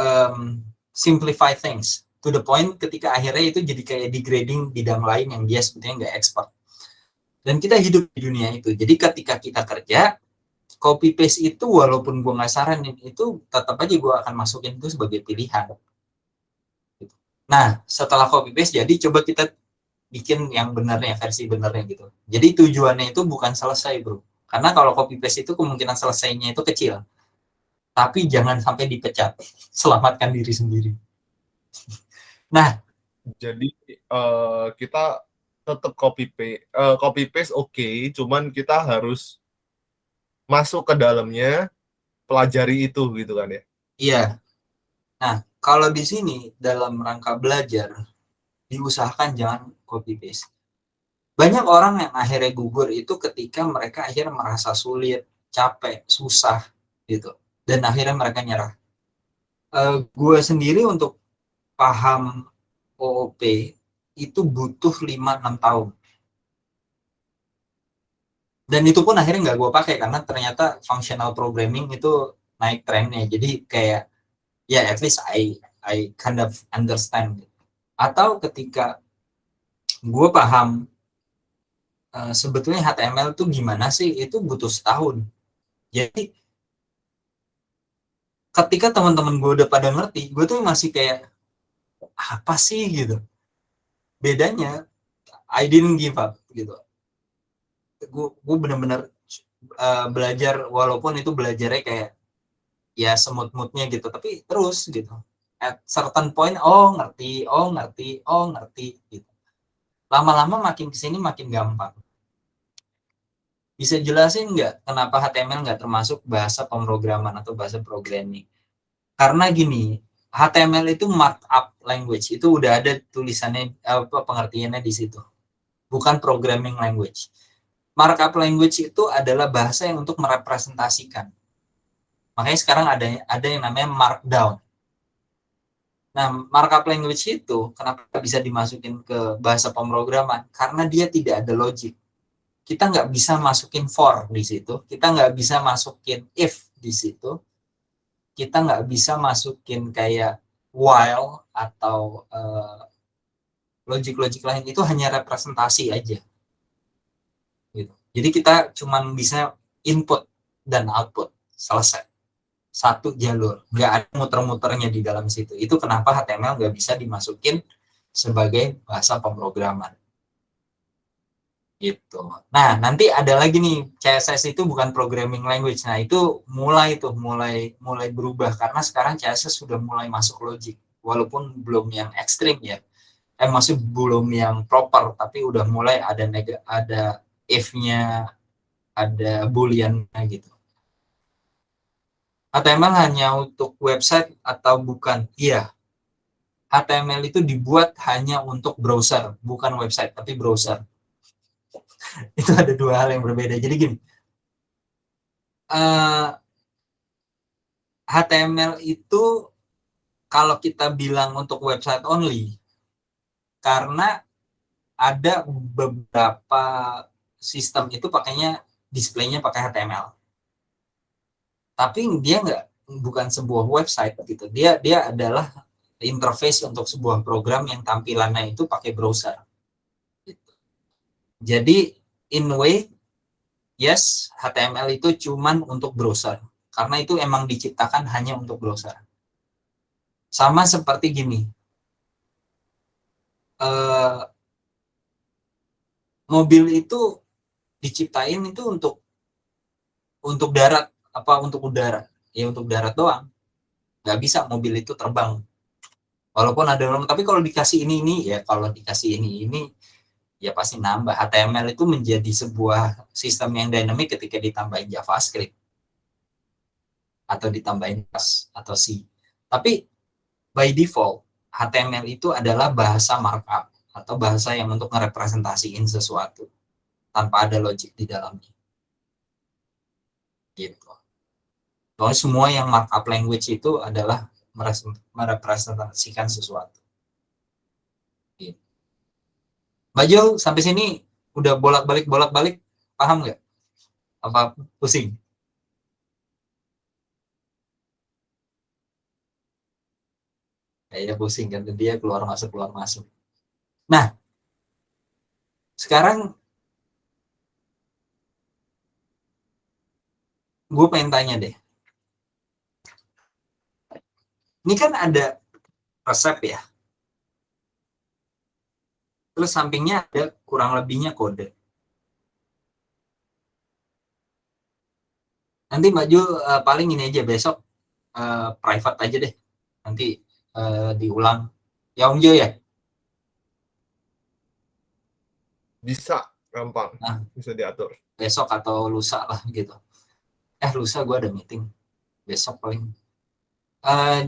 simplify things to the point ketika akhirnya itu jadi kayak degrading bidang lain yang dia sebetulnya nggak expert. Dan kita hidup di dunia itu. Jadi ketika kita kerja, copy paste itu walaupun gue nggak saranin itu tetap aja gue akan masukin itu sebagai pilihan. Nah, setelah copy paste jadi coba kita bikin yang benarnya, versi benarnya gitu. Jadi tujuannya itu bukan selesai, bro. Karena kalau copy paste itu kemungkinan selesainya itu kecil. Tapi jangan sampai dipecat. Selamatkan diri sendiri. Nah, jadi kita tetap copy paste oke, cuman kita harus masuk ke dalamnya, pelajari itu gitu kan ya. iya. Nah, kalau di sini dalam rangka belajar diusahakan jangan copy paste. Banyak orang yang akhirnya gugur itu ketika mereka akhirnya merasa sulit, capek, susah gitu. Dan akhirnya mereka nyerah. Gue sendiri untuk paham OOP itu butuh 5-6 tahun. Dan itu pun akhirnya nggak gue pakai karena ternyata functional programming itu naik trennya. Jadi kayak ya at least I kind of understand. Atau ketika gue paham sebetulnya HTML itu gimana sih, itu butuh setahun. Jadi ketika teman-teman gue udah pada ngerti, gue tuh masih kayak apa sih gitu. Bedanya I didn't give up gitu. Gue bener-bener belajar walaupun itu belajarnya kayak ya semut-mutnya gitu, tapi terus gitu. At certain point, oh ngerti gitu. Lama-lama makin kesini makin gampang. Bisa jelasin nggak kenapa HTML nggak termasuk bahasa pemrograman atau bahasa programming? Karena gini, HTML itu markup language, itu udah ada tulisannya pengertiannya di situ. Bukan programming language. Markup language itu adalah bahasa yang untuk merepresentasikan. Makanya sekarang ada yang namanya markdown. Nah, markup language itu kenapa bisa dimasukin ke bahasa pemrograman? Karena dia tidak ada logic. Kita nggak bisa masukin for di situ, kita nggak bisa masukin if di situ, kita nggak bisa masukin kayak while atau logik-logik lain. Itu hanya representasi aja. Gitu. Jadi kita cuma bisa input dan output, selesai. Satu jalur, nggak ada muter-muternya di dalam situ. Itu kenapa HTML nggak bisa dimasukin sebagai bahasa pemrograman. Gitu. Nah, nanti ada lagi nih, CSS itu bukan programming language. Nah, itu mulai berubah karena sekarang CSS sudah mulai masuk logic. Walaupun belum yang ekstrim ya. Masih belum yang proper, tapi udah mulai ada if-nya, ada boolean-nya gitu. HTML hanya untuk website atau bukan? Iya, HTML itu dibuat hanya untuk browser, bukan website, tapi browser. Itu ada dua hal yang berbeda. Jadi gini, HTML itu kalau kita bilang untuk website only, karena ada beberapa sistem itu pakainya displaynya pakai HTML. Tapi dia bukan sebuah website gitu. Dia adalah interface untuk sebuah program yang tampilannya itu pakai browser. Gitu. Jadi in way yes, HTML itu cuman untuk browser. Karena itu emang diciptakan hanya untuk browser. Sama seperti gini. Mobil itu diciptain itu untuk darat apa untuk udara? Ya untuk darat doang. Nggak bisa mobil itu terbang. Walaupun ada orang, tapi kalau dikasih ini ya kalau dikasih ini ya pasti nambah. HTML itu menjadi sebuah sistem yang dinamik ketika ditambahin JavaScript atau ditambahin Rust atau C. Tapi by default HTML itu adalah bahasa markup atau bahasa yang untuk merepresentasiin sesuatu tanpa ada logic di dalamnya. Gitu. Soalnya semua yang markup language itu adalah merepresentasikan sesuatu. Gitu. Mbak Jo, sampai sini udah bolak-balik, paham nggak? Apa pusing? Kayaknya pusing kan, dia keluar masuk. Nah, sekarang gue pengen tanya deh. Ini kan ada resep ya. Terus sampingnya ada kurang lebihnya kode. Nanti Mbak Jo paling ini aja besok private aja deh. Nanti diulang. Ya Om Jo ya? Bisa, gampang, Nah, bisa diatur. besok atau lusa lah gitu. Lusa gue ada meeting. Besok paling.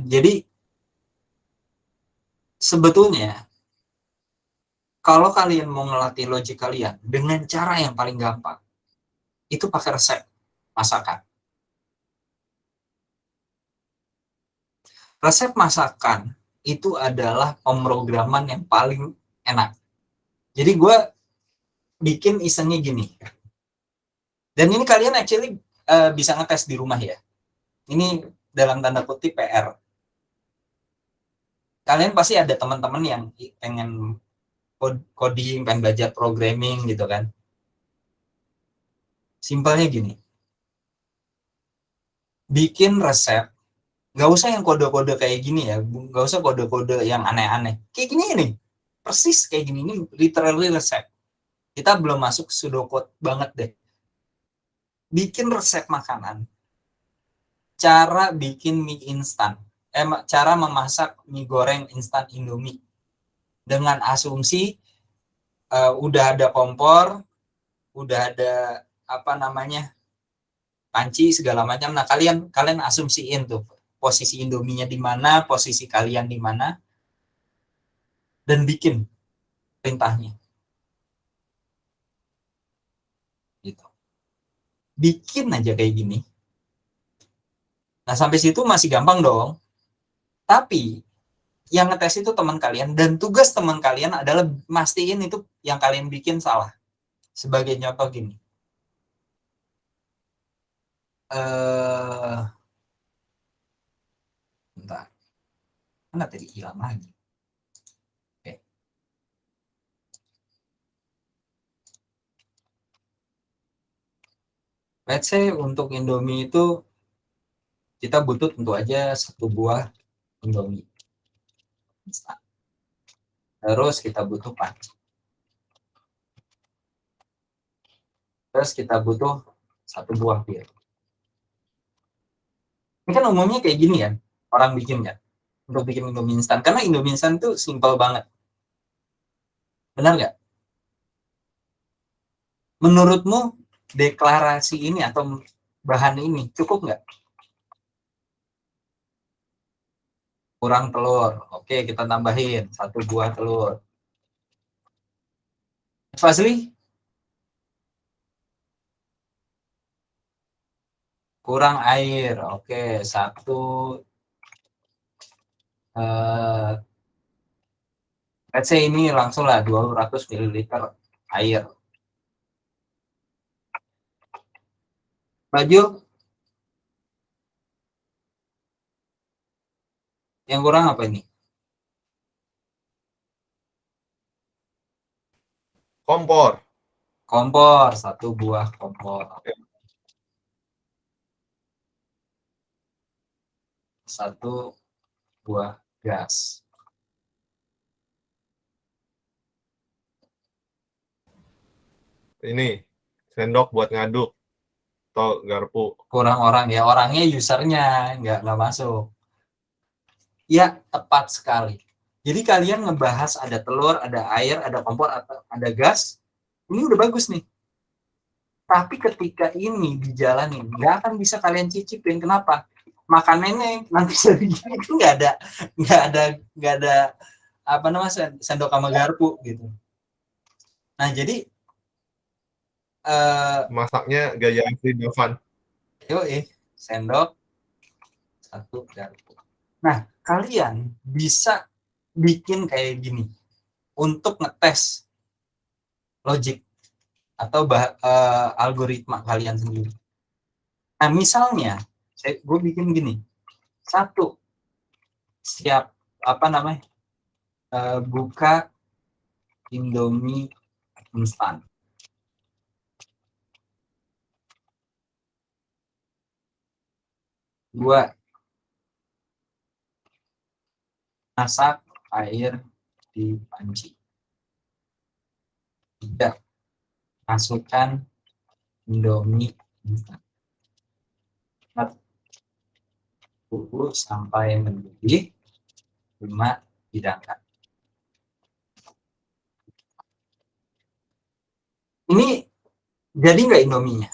Jadi sebetulnya kalau kalian mau ngelatih logik kalian dengan cara yang paling gampang, itu pakai resep masakan. Resep masakan itu adalah pemrograman yang paling enak. Jadi gue bikin isengnya gini. Dan ini kalian actually bisa ngetes di rumah ya. Ini dalam tanda kutip PR. Kalian pasti ada teman-teman yang pengen coding, pengen belajar programming gitu kan. Simpelnya gini. Bikin resep, nggak usah yang kode-kode kayak gini ya, nggak usah kode-kode yang aneh-aneh. Kayak gini nih, persis kayak gini, ini literally resep. Kita belum masuk pseudocode banget deh. Bikin resep makanan, cara bikin mie instan, cara memasak mie goreng instan Indomie dengan asumsi udah ada kompor, udah ada apa namanya panci segala macam. Nah kalian asumsiin tuh posisi Indominya di mana, posisi kalian di mana, dan bikin perintahnya. bikin aja kayak gini. Nah, sampai situ masih gampang dong. Tapi yang ngetes itu teman kalian, dan tugas teman kalian adalah mastiin itu yang kalian bikin salah. Sebagai contoh gini. Bentar. Mana tadi hilang lagi? Oke. Let's say untuk Indomie itu kita butuh tentu aja 1 buah Indomie. Terus kita butuh panci. Terus kita butuh 1 buah bir. Ini kan umumnya kayak gini ya, orang bikin ya, untuk bikin Indomie instan. Karena Indomie instan tuh simple banget. Benar nggak? Menurutmu deklarasi ini atau bahan ini cukup nggak? Kurang telur. Oke, kita tambahin 1 buah telur. Fazli? Kurang air. Oke, 1 let's say ini langsung lah 200 ml air. Baju? Yang kurang apa ini? Kompor. Kompor, 1 buah kompor. 1 buah gas. Ini sendok buat ngaduk atau garpu. Kurang orang ya, orangnya usernya nggak masuk. Ya, tepat sekali. Jadi kalian ngebahas ada telur, ada air, ada kompor, ada gas, ini udah bagus nih. Tapi ketika ini dijalanin, nggak akan bisa kalian cicipin. Kenapa? Makanannya nanti segini itu nggak ada apa namanya sendok sama garpu gitu. Nah jadi Masaknya gaya Asri Dovan. sendok 1 garpu. Nah kalian bisa bikin kayak gini untuk ngetes logik atau algoritma kalian sendiri. Nah misalnya gue bikin gini, 1 siap apa namanya buka Indomie instan. 2 masak air di panci. 3 masukkan Indomie instan. 4 tunggu sampai mendidih. 5 hidangkan. Ini jadi nggak Indominya?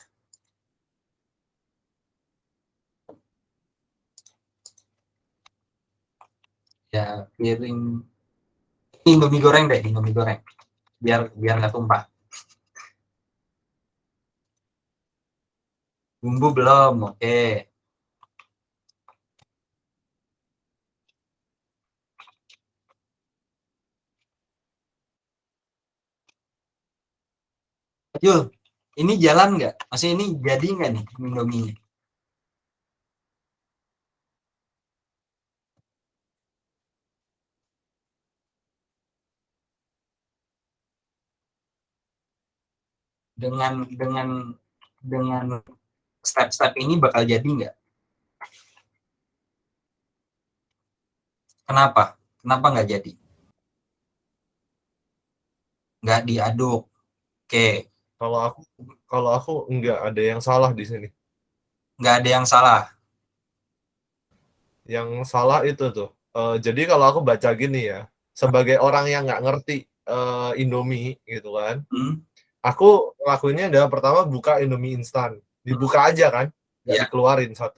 Ya piring Indomie goreng deh, Indomie goreng. Biar nggak tumpah. Bumbu belum, oke. Yul, ini jalan nggak? Maksudnya ini jadi nggak nih Indominya? Dengan step-step ini bakal jadi nggak? Kenapa? Kenapa nggak jadi? Nggak diaduk. Oke. Kalau aku nggak ada yang salah di sini. Nggak ada yang salah. Yang salah itu tuh. Jadi kalau aku baca gini ya, sebagai orang yang nggak ngerti Indomie gitu kan, aku ngelakuinnya adalah pertama buka Indomie instan, dibuka aja kan, nggak dikeluarin 1.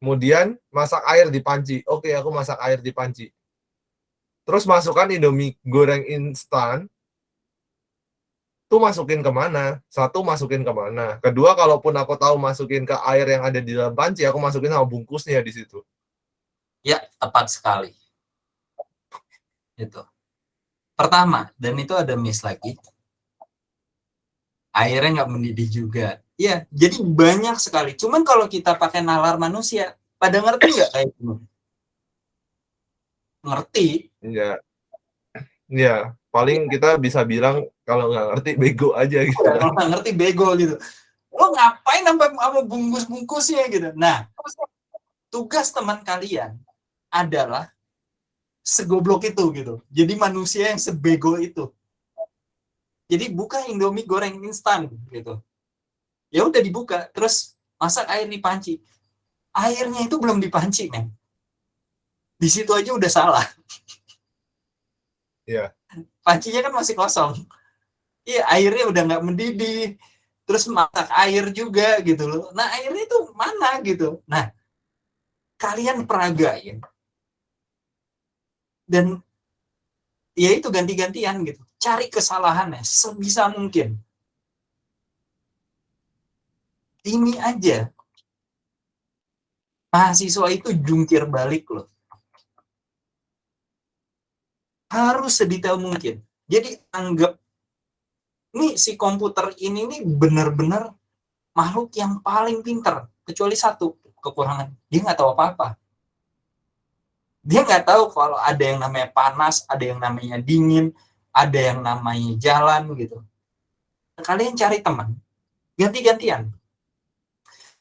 Kemudian masak air di panci. Oke, aku masak air di panci. Terus masukkan Indomie goreng instan. tuh masukin kemana? Satu, masukin kemana? Kedua, kalaupun aku tahu masukin ke air yang ada di dalam panci, aku masukin sama bungkusnya di situ. Ya, tepat sekali. Itu. Pertama, dan itu ada miss lagi, airnya nggak mendidih juga. Ya, jadi banyak sekali. Cuman kalau kita pakai nalar manusia, pada ngerti nggak kayak gitu? Ngerti. Ya, ya, paling kita bisa bilang kalau nggak ngerti bego aja gitu Ya, kan. kalau nggak ngerti bego gitu. Lo ngapain sampai sama bungkus-bungkusnya gitu. Nah, tugas teman kalian adalah segoblok itu gitu. Jadi manusia yang sebego itu. Jadi buka Indomie goreng instan gitu. Ya udah dibuka, terus masak air di panci. Airnya itu belum dipanci, men. Di situ aja udah salah. Iya. Pancinya kan masih kosong. Iya, airnya udah nggak mendidih. Terus masak air juga gitu loh. Nah, airnya itu mana gitu. Nah, kalian peragain. Dan ya itu ganti-gantian gitu. Cari kesalahannya sebisa mungkin. Ini aja. Mahasiswa itu jungkir balik loh. Harus sedetail mungkin. Jadi anggap nih si komputer ini nih benar-benar makhluk yang paling pinter. Kecuali satu kekurangan, dia nggak tahu apa-apa. Dia nggak tahu kalau ada yang namanya panas, ada yang namanya dingin, ada yang namanya jalan gitu. Kalian cari teman, ganti-gantian.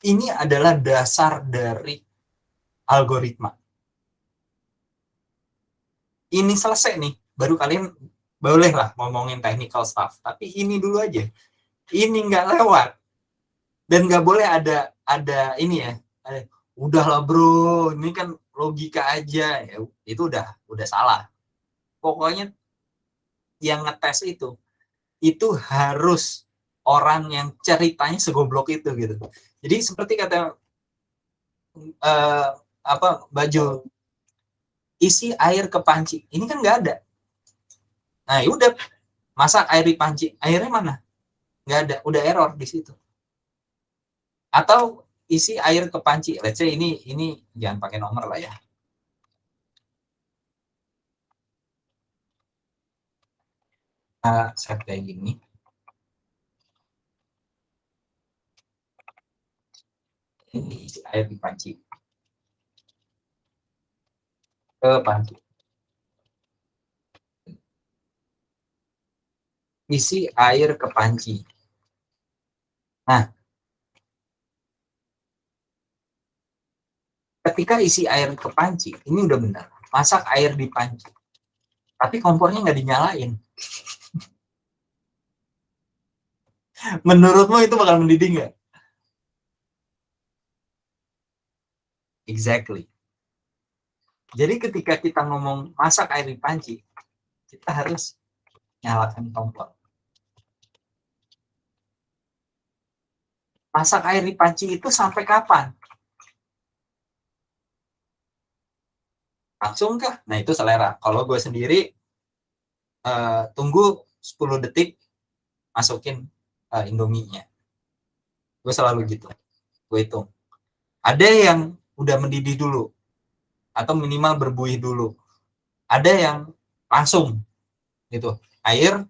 Ini adalah dasar dari algoritma. Ini selesai nih, baru kalian bolehlah ngomongin technical stuff. Tapi ini dulu aja. Ini nggak lewat. Dan nggak boleh ada ini ya. Udahlah bro, ini kan logika aja. Ya, itu udah salah. Pokoknya yang ngetes itu harus orang yang ceritanya segoblok itu gitu. Jadi seperti kata baju isi air ke panci, ini kan nggak ada. Nah ya udah, masak air di panci, airnya mana? Nggak ada, udah error di situ. Atau isi air ke panci, let's say ini jangan pakai nomor lah ya. Set kayak gini. Ini isi air di panci. Ke panci. Isi air ke panci. Nah, ketika isi air ke panci, ini udah benar. Masak air di panci. Tapi kompornya nggak dinyalain. Menurutmu itu bakal mendidih nggak? Exactly. Jadi ketika kita ngomong masak air di panci, kita harus nyalakan kompor. Masak air di panci itu sampai kapan? Langsung kah? Nah itu selera. Kalau gue sendiri tunggu 10 detik masukin Indomie-nya. Gue selalu gitu. Gue hitung. Ada yang udah mendidih dulu atau minimal berbuih dulu. Ada yang langsung gitu. Air,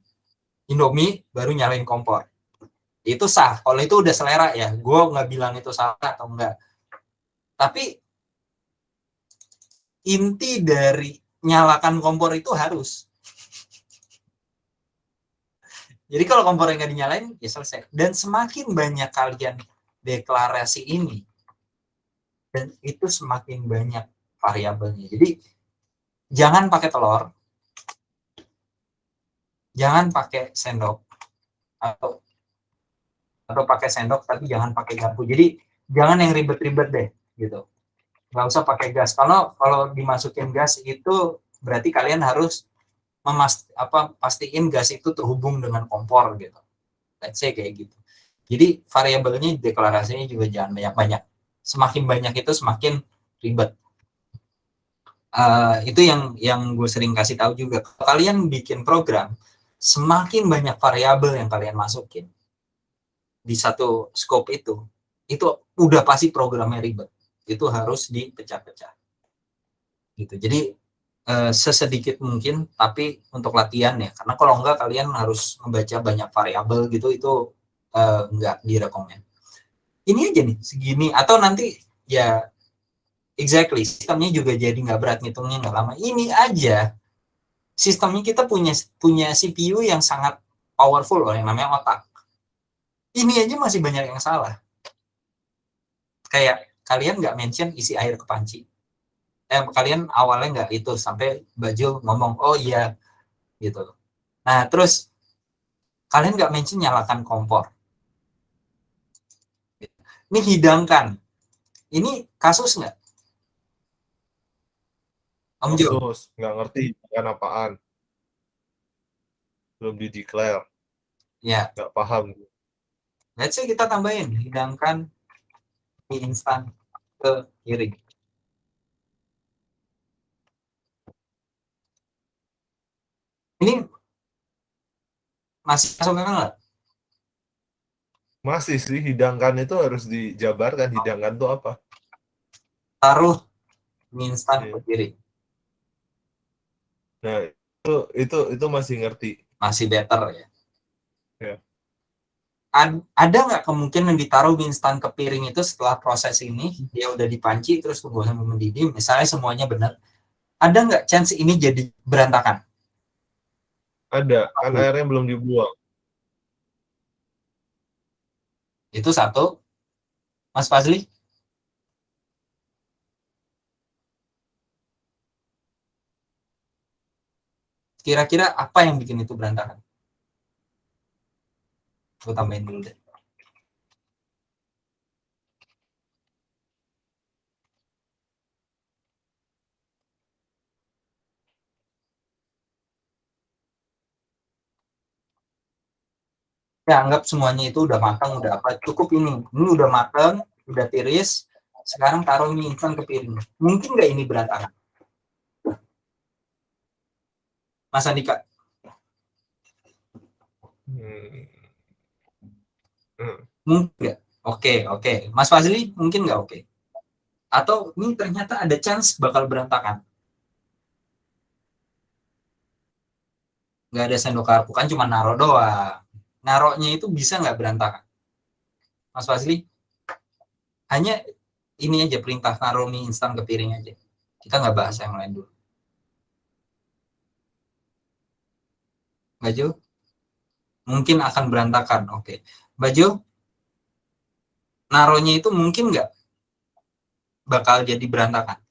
Indomie, baru nyalain kompor. Itu sah. Kalau itu udah selera ya. Gue nggak bilang itu salah atau enggak. Tapi inti dari nyalakan kompor itu harus. Jadi kalau kompornya nggak dinyalain, ya selesai. Dan semakin banyak kalian deklarasi ini, dan itu semakin banyak variabelnya. Jadi jangan pakai telur, jangan pakai sendok, atau pakai sendok tapi jangan pakai garpu. Jadi jangan yang ribet-ribet deh, gitu. Nggak usah pakai gas. Kalau dimasukin gas itu berarti kalian harus pastiin gas itu terhubung dengan kompor gitu. Let's say kayak gitu. Jadi variabelnya deklarasinya juga jangan banyak-banyak. Semakin banyak itu semakin ribet. Itu yang gue sering kasih tahu juga. Kalau kalian bikin program, semakin banyak variabel yang kalian masukin di satu scope itu udah pasti programnya ribet. Itu harus dipecah-pecah. Gitu. Jadi sesedikit mungkin, tapi untuk latihan ya. Karena kalau enggak kalian harus membaca banyak variabel gitu, itu enggak direkomend. Ini aja nih, segini. Atau nanti ya exactly, sistemnya juga jadi nggak berat, ngitungnya nggak lama. Ini aja, sistemnya kita punya CPU yang sangat powerful loh, yang namanya otak. Ini aja masih banyak yang salah. Kayak kalian nggak mention isi air ke panci. Kalian awalnya nggak itu, sampai Baju ngomong, oh iya, gitu. Nah, terus kalian nggak mention nyalakan kompor. Ini hidangkan. Ini kasus nggak, Om Jo? Khusus, nggak ngerti kan apaan. Belum di-declare, Ya, nggak paham. let's say kita tambahin, hidangkan mie instan ke piring. Ini masih masuk akal nggak? Masih sih, hidangkan itu harus dijabarkan. Hidangkan itu apa? Taruh mie instan ke Iya. piring. Nah, itu masih ngerti. Masih better ya. Ya. Ada nggak kemungkinan ditaruh mie instan ke piring itu setelah proses ini, dia udah dipanci, terus tunggu sampai mendidih, misalnya semuanya benar, ada nggak chance ini jadi berantakan? Ada, kan airnya belum dibuang. Itu satu. Mas Fazli, kira-kira apa yang bikin itu berantakan? Gue tambahin dulu deh. Ya, anggap semuanya itu udah matang, udah apa, cukup ini udah matang, udah tiris, sekarang taruh mie instan ke piring. Mungkin nggak ini berantakan? Mas Andika? Hmm. Hmm. Mungkin nggak? Oke. Mas Fazli, mungkin nggak oke? Atau ini ternyata ada chance bakal berantakan? Nggak ada sendok garpu, kan cuma naro doang. Naroknya itu bisa nggak berantakan? Mas Fazli? Hanya ini aja, perintah naruh mie instan ke piring aja. Kita nggak bahas yang lain dulu. Baju? Mungkin akan berantakan. Oke. Baju? Naronya itu mungkin nggak bakal jadi berantakan?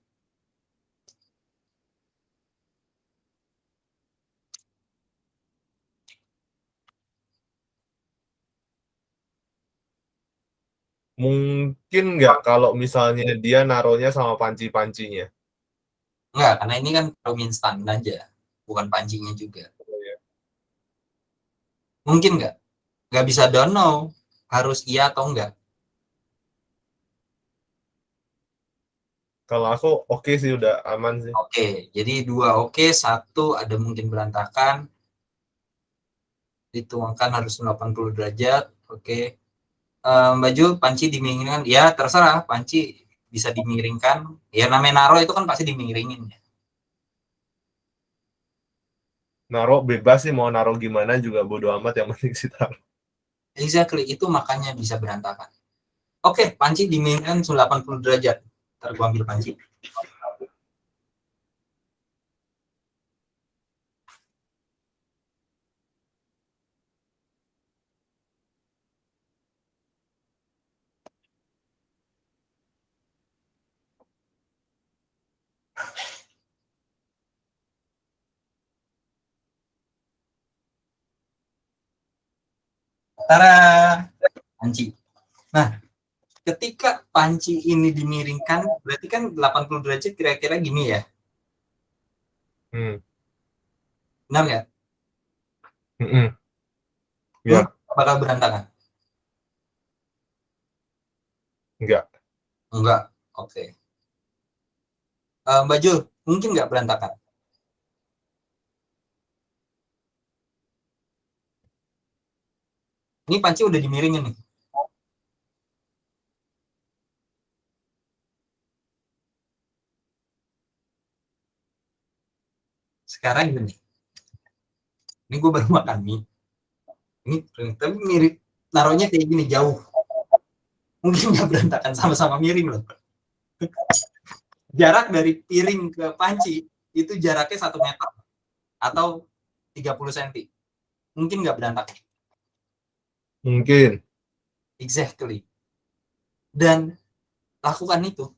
Mungkin nggak kalau misalnya dia naruhnya sama panci-pancinya. Nggak, karena ini kan naruh mie instan aja. Bukan pancinya juga. Mungkin nggak? Nggak bisa don't know. Harus iya atau enggak. Kalau aku oke sih, udah aman sih. Oke, jadi dua oke, satu ada mungkin berantakan. Dituangkan harus 80 derajat. Oke. Baju panci dimiringkan, ya terserah, panci bisa dimiringkan, ya namanya naro itu kan pasti dimiringin ya. Naruh bebas sih, mau naruh gimana juga bodo amat, yang penting sih taruh. Exactly, itu makanya bisa berantakan. Oke, panci dimiringkan 80 derajat. Ntar gua ambil panci. Tara, panci. Nah, ketika panci ini dimiringkan, berarti kan 80 derajat kira-kira gini ya. Hmm. Benar nggak? Hmm. Ya, Bakal berantakan? enggak. Enggak. Oke. Baju, mungkin nggak berantakan? Ini panci udah dimiringin nih. Sekarang gini, ini gue baru makan mie. Ini tapi mirip, naruhnya kayak gini jauh. Mungkin nggak berantakan, sama-sama miring loh. Jarak dari piring ke panci itu jaraknya 1 meter atau 30 cm. Mungkin nggak berantakan. Mungkin. Exactly. Dan lakukan itu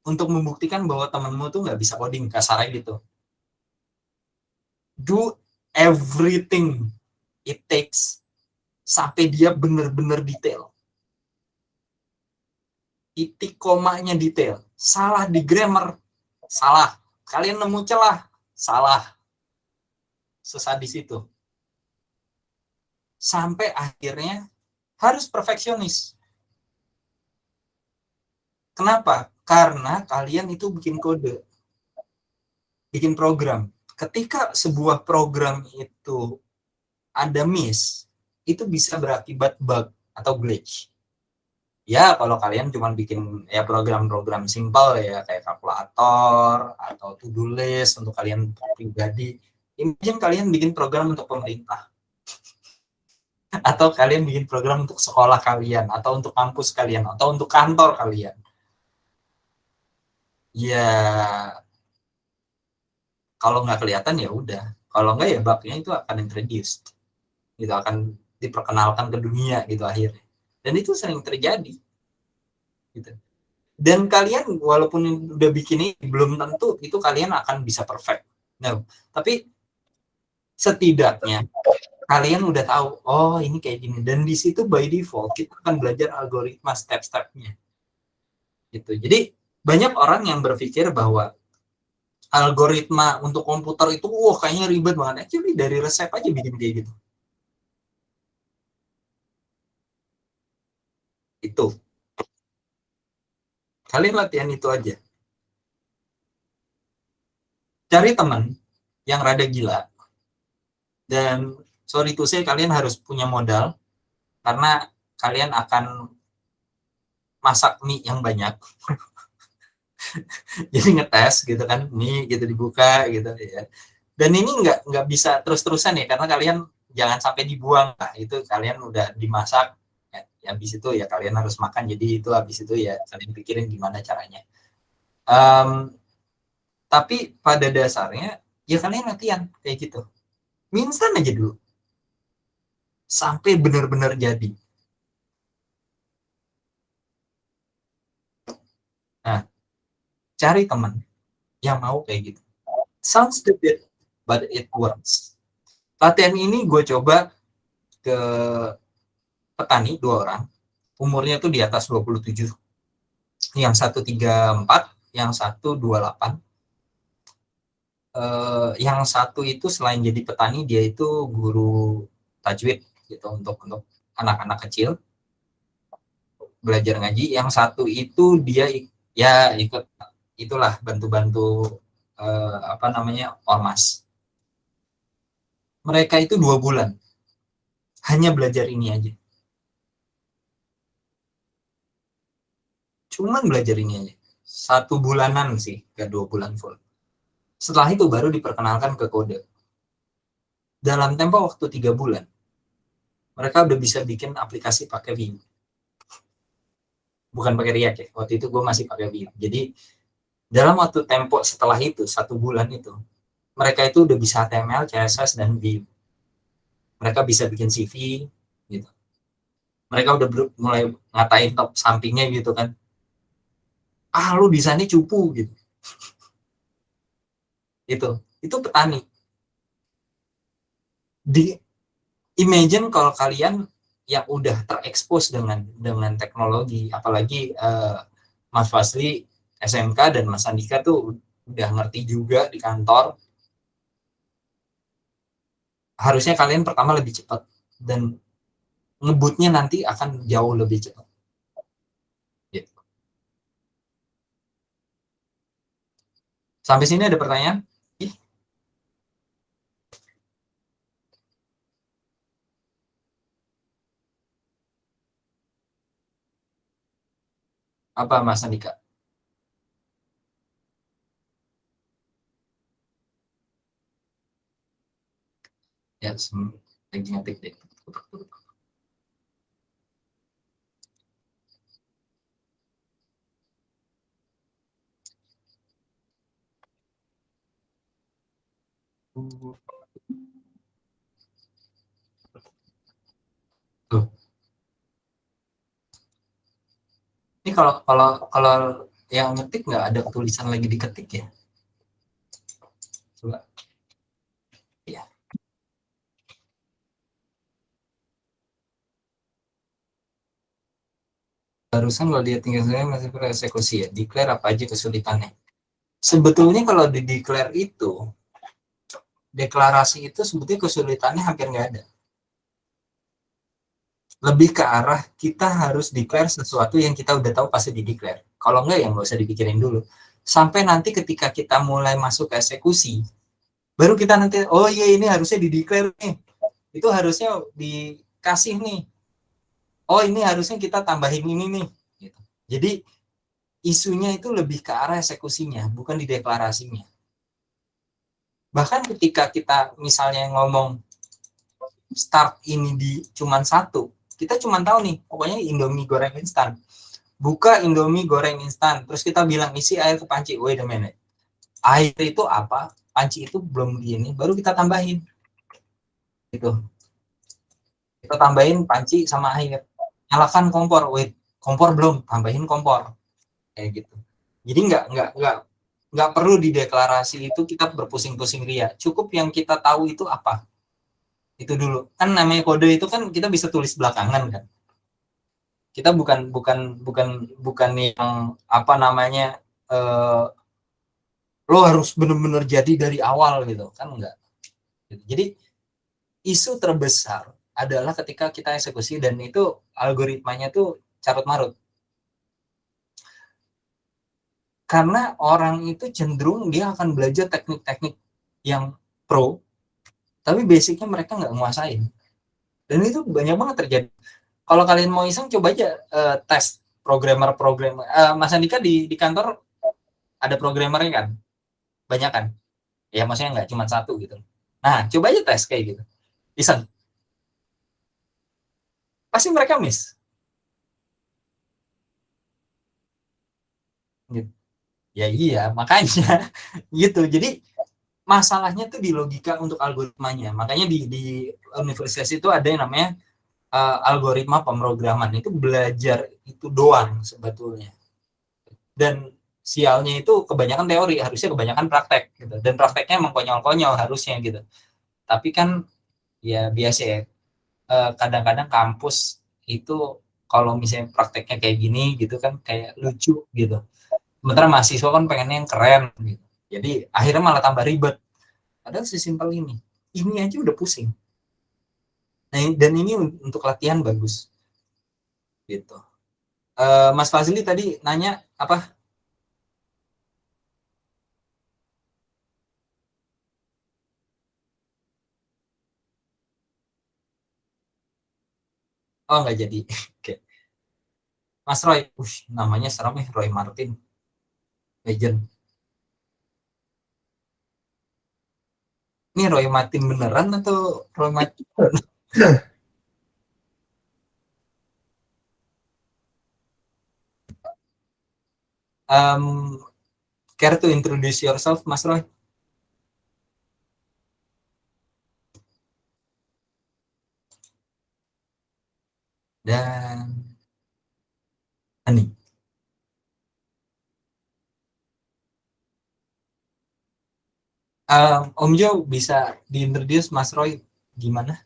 untuk membuktikan bahwa temenmu tuh nggak bisa coding, kasarnya gitu. Do everything it takes sampai dia bener-bener detail. Titik komanya detail. Salah di grammar, salah. Kalian nemu celah, salah. Sesadis itu. Sampai akhirnya harus perfeksionis. Kenapa? Karena kalian itu bikin kode, bikin program. Ketika sebuah program itu ada miss, itu bisa berakibat bug atau glitch. Ya, kalau kalian cuma bikin ya program-program simpel ya kayak kalkulator atau to-do list untuk kalian pribadi. Imagine kalian bikin program untuk pemerintah. Atau kalian bikin program untuk sekolah kalian, atau untuk kampus kalian, atau untuk kantor kalian. Ya, kalau nggak kelihatan ya udah. Kalau nggak ya bugnya itu akan introduce. Gitu, akan diperkenalkan ke dunia gitu akhirnya. Dan itu sering terjadi. Gitu. Dan kalian walaupun udah bikin ini belum tentu itu kalian akan bisa perfect. Nah, tapi setidaknya kalian udah tahu, oh ini kayak gini. Dan di situ by default kita akan belajar algoritma step-stepnya. Gitu. Jadi banyak orang yang berpikir bahwa algoritma untuk komputer itu wah kayaknya ribet banget. Actually dari resep aja bikin kayak gitu. Itu. Kalian latihan itu aja. Cari teman yang rada gila. Dan sorry to say kalian harus punya modal karena kalian akan masak mie yang banyak. Jadi ngetes gitu kan, mie gitu dibuka gitu ya. Dan ini nggak bisa terus-terusan ya karena kalian jangan sampai dibuang lah. Itu kalian udah dimasak ya, habis itu ya kalian harus makan. Jadi itu habis itu ya kalian pikirin gimana caranya. Um, tapi pada dasarnya ya kalian latihan kayak gitu. Minsan aja dulu sampai benar-benar jadi. Nah, cari teman yang mau kayak gitu. Sounds stupid, but it works. Latihan ini gue coba ke petani 2 orang, umurnya tuh di atas 27. Yang satu 34, yang satu 28. Yang satu itu selain jadi petani, dia itu guru tajwid gitu untuk anak-anak kecil belajar ngaji. Yang satu itu dia ya ikut itulah bantu-bantu apa namanya ormas. Mereka itu 2 bulan hanya belajar ini aja. Cuman belajar ini aja. 1 bulanan sih, gak 2 bulan full. Setelah itu baru diperkenalkan ke kode. Dalam tempo waktu 3 bulan, mereka udah bisa bikin aplikasi pakai Vue. Bukan pakai React ya. Waktu itu gue masih pakai Vue. Jadi dalam waktu tempo setelah itu 1 bulan itu, mereka itu udah bisa HTML, CSS dan Vue. Mereka bisa bikin CV gitu. Mereka udah mulai ngatain top sampingnya gitu kan. Ah lu desainnya cupu gitu. Itu petani. Di imagine kalau kalian yang udah terekspos dengan teknologi, apalagi Mas Fasli SMK dan Mas Andika tuh udah ngerti juga di kantor, harusnya kalian pertama lebih cepat dan ngebutnya nanti akan jauh lebih cepat. Gitu. Sampai sini ada pertanyaan? Apa Mas Andika? Ya, lagi ngetik deh. Tuh. Ini kalau kalau kalau yang ngetik nggak ada tulisan lagi diketik ya? Coba. Ya. Barusan kalau dia tinggal saya masih bereksekusi ya. Declare apa aja kesulitannya. Sebetulnya kalau di declare itu, deklarasi itu sebetulnya kesulitannya hampir nggak ada. Lebih ke arah kita harus declare sesuatu yang kita udah tahu pasti di declare. Kalau enggak ya nggak usah dipikirin dulu. Sampai nanti ketika kita mulai masuk ke eksekusi, baru kita nanti, oh iya ini harusnya di declare nih. Itu harusnya dikasih nih. Oh ini harusnya kita tambahin ini nih. Gitu. Jadi isunya itu lebih ke arah eksekusinya, bukan di deklarasinya. Bahkan ketika kita misalnya ngomong start ini di cuman satu, kita cuman tahu nih, pokoknya Indomie goreng instan. Buka Indomie goreng instan, terus kita bilang isi air ke panci. Wait a minute. Air itu apa? Panci itu belum gini, baru kita tambahin. Gitu. Kita tambahin panci sama air. Nyalakan kompor. Wait, kompor belum, tambahin kompor. Kayak gitu. Jadi nggak perlu di deklarasi itu kita berpusing-pusing ria. Cukup yang kita tahu itu apa. Itu dulu. Kan namanya kode itu kan kita bisa tulis belakangan kan. Kita bukan yang apa namanya lo harus benar-benar jadi dari awal gitu kan enggak. Jadi isu terbesar adalah ketika kita eksekusi dan itu algoritmanya tuh carut marut. Karena orang itu cenderung dia akan belajar teknik-teknik yang pro, tapi basicnya mereka nggak menguasain. Dan itu banyak banget terjadi. Kalau kalian mau iseng, coba aja tes programmer. Mas Andika di kantor ada programmernya kan? Banyak kan? Ya maksudnya nggak cuma satu gitu. Nah, coba aja tes kayak gitu. Iseng. Pasti mereka miss. Gitu. Ya iya, makanya gitu. Jadi masalahnya tuh di logika untuk algoritmanya. Makanya di universitas itu ada yang namanya algoritma pemrograman. Itu belajar itu doang sebetulnya. Dan sialnya itu kebanyakan teori, harusnya kebanyakan praktek gitu. Dan prakteknya emang konyol-konyol harusnya gitu. Tapi kan ya biasa ya, kadang-kadang kampus itu kalau misalnya prakteknya kayak gini gitu kan kayak lucu gitu. Sementara mahasiswa kan pengennya yang keren gitu. Jadi akhirnya malah tambah ribet. Padahal sesimpel ini. Ini aja udah pusing. Nah, dan ini untuk latihan bagus gitu. Mas Fazli tadi nanya apa? Oh nggak jadi. Oke. Mas Roy, namanya serem ya, Roy Martin, legend. Ini Roy Martin beneran atau Roy Martin? Um, Care to introduce yourself, Mas Roy? Dan Ani. Om Jo bisa diintroduce Mas Roy gimana?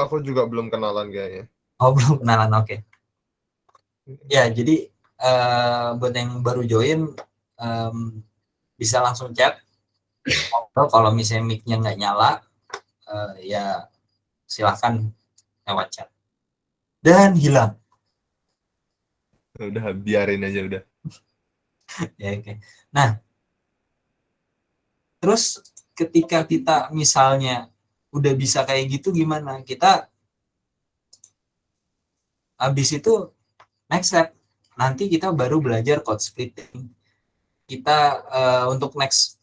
Aku juga belum kenalan kayaknya. Oh belum kenalan, oke. Okay. Ya jadi buat yang baru join um, bisa langsung chat. Kalau misalnya mic-nya nggak nyala, ya silahkan lewat chat. Dan hilang. Udah biarin aja udah. Ya, oke. Okay. Nah, terus ketika kita misalnya udah bisa kayak gitu gimana? Kita habis itu next step nanti kita baru belajar code splitting. Kita untuk next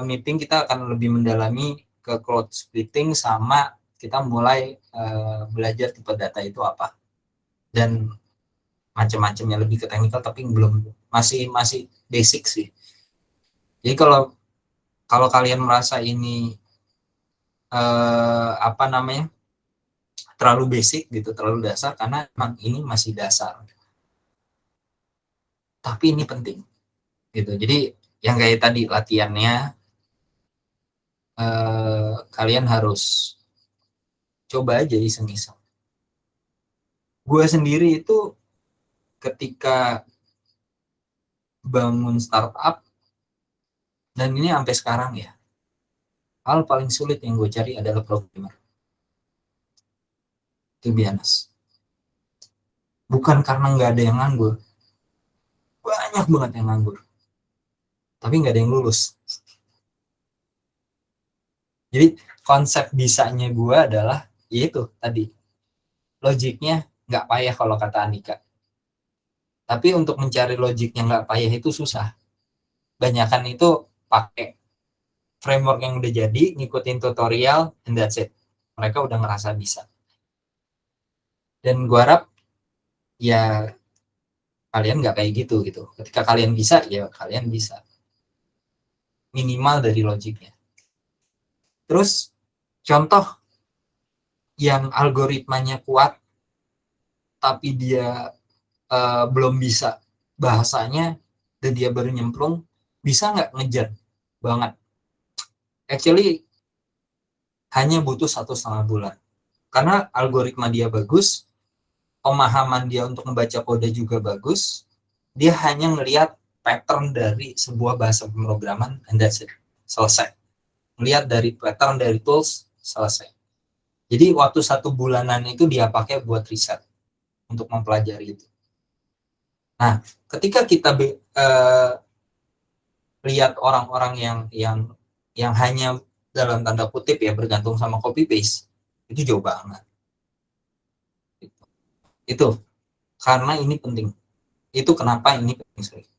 meeting kita akan lebih mendalami ke code splitting, sama kita mulai belajar tipe data itu apa dan macam-macamnya, lebih ke teknikal tapi belum, masih basic sih. Jadi kalau kalian merasa ini apa namanya terlalu basic gitu, terlalu dasar, karena memang ini masih dasar, tapi ini penting gitu. Jadi yang kayak tadi latihannya, kalian harus coba aja iseng-iseng. Gue sendiri itu ketika bangun startup, dan ini sampai sekarang ya, hal paling sulit yang gue cari adalah programmer. To be honest. Bukan karena nggak ada yang nganggur, banyak banget yang nganggur, tapi nggak ada yang lulus. Jadi konsep bisanya gue adalah itu tadi, logiknya nggak payah kalau kata Andika. Tapi untuk mencari logiknya nggak payah itu susah. Banyakan itu pakai framework yang udah jadi, ngikutin tutorial, and that's it. Mereka udah ngerasa bisa. Dan gue harap ya kalian nggak kayak gitu. Ketika kalian bisa, ya kalian bisa. Minimal dari logiknya. Terus contoh yang algoritmanya kuat, tapi dia belum bisa bahasanya, dan dia baru nyemplung, bisa nggak ngejar banget? Actually, hanya butuh 1,5 bulan. Karena algoritma dia bagus, pemahaman dia untuk membaca kode juga bagus, dia hanya ngelihat pattern dari sebuah bahasa pemrograman, and that's it. Selesai. Melihat dari pattern dari tools, selesai. Jadi waktu 1 bulanan itu dia pakai buat riset, untuk mempelajari itu. Nah, ketika kita lihat orang-orang yang hanya dalam tanda kutip ya bergantung sama copy paste, itu jauh banget. Itu karena ini penting. Itu kenapa ini penting sekali.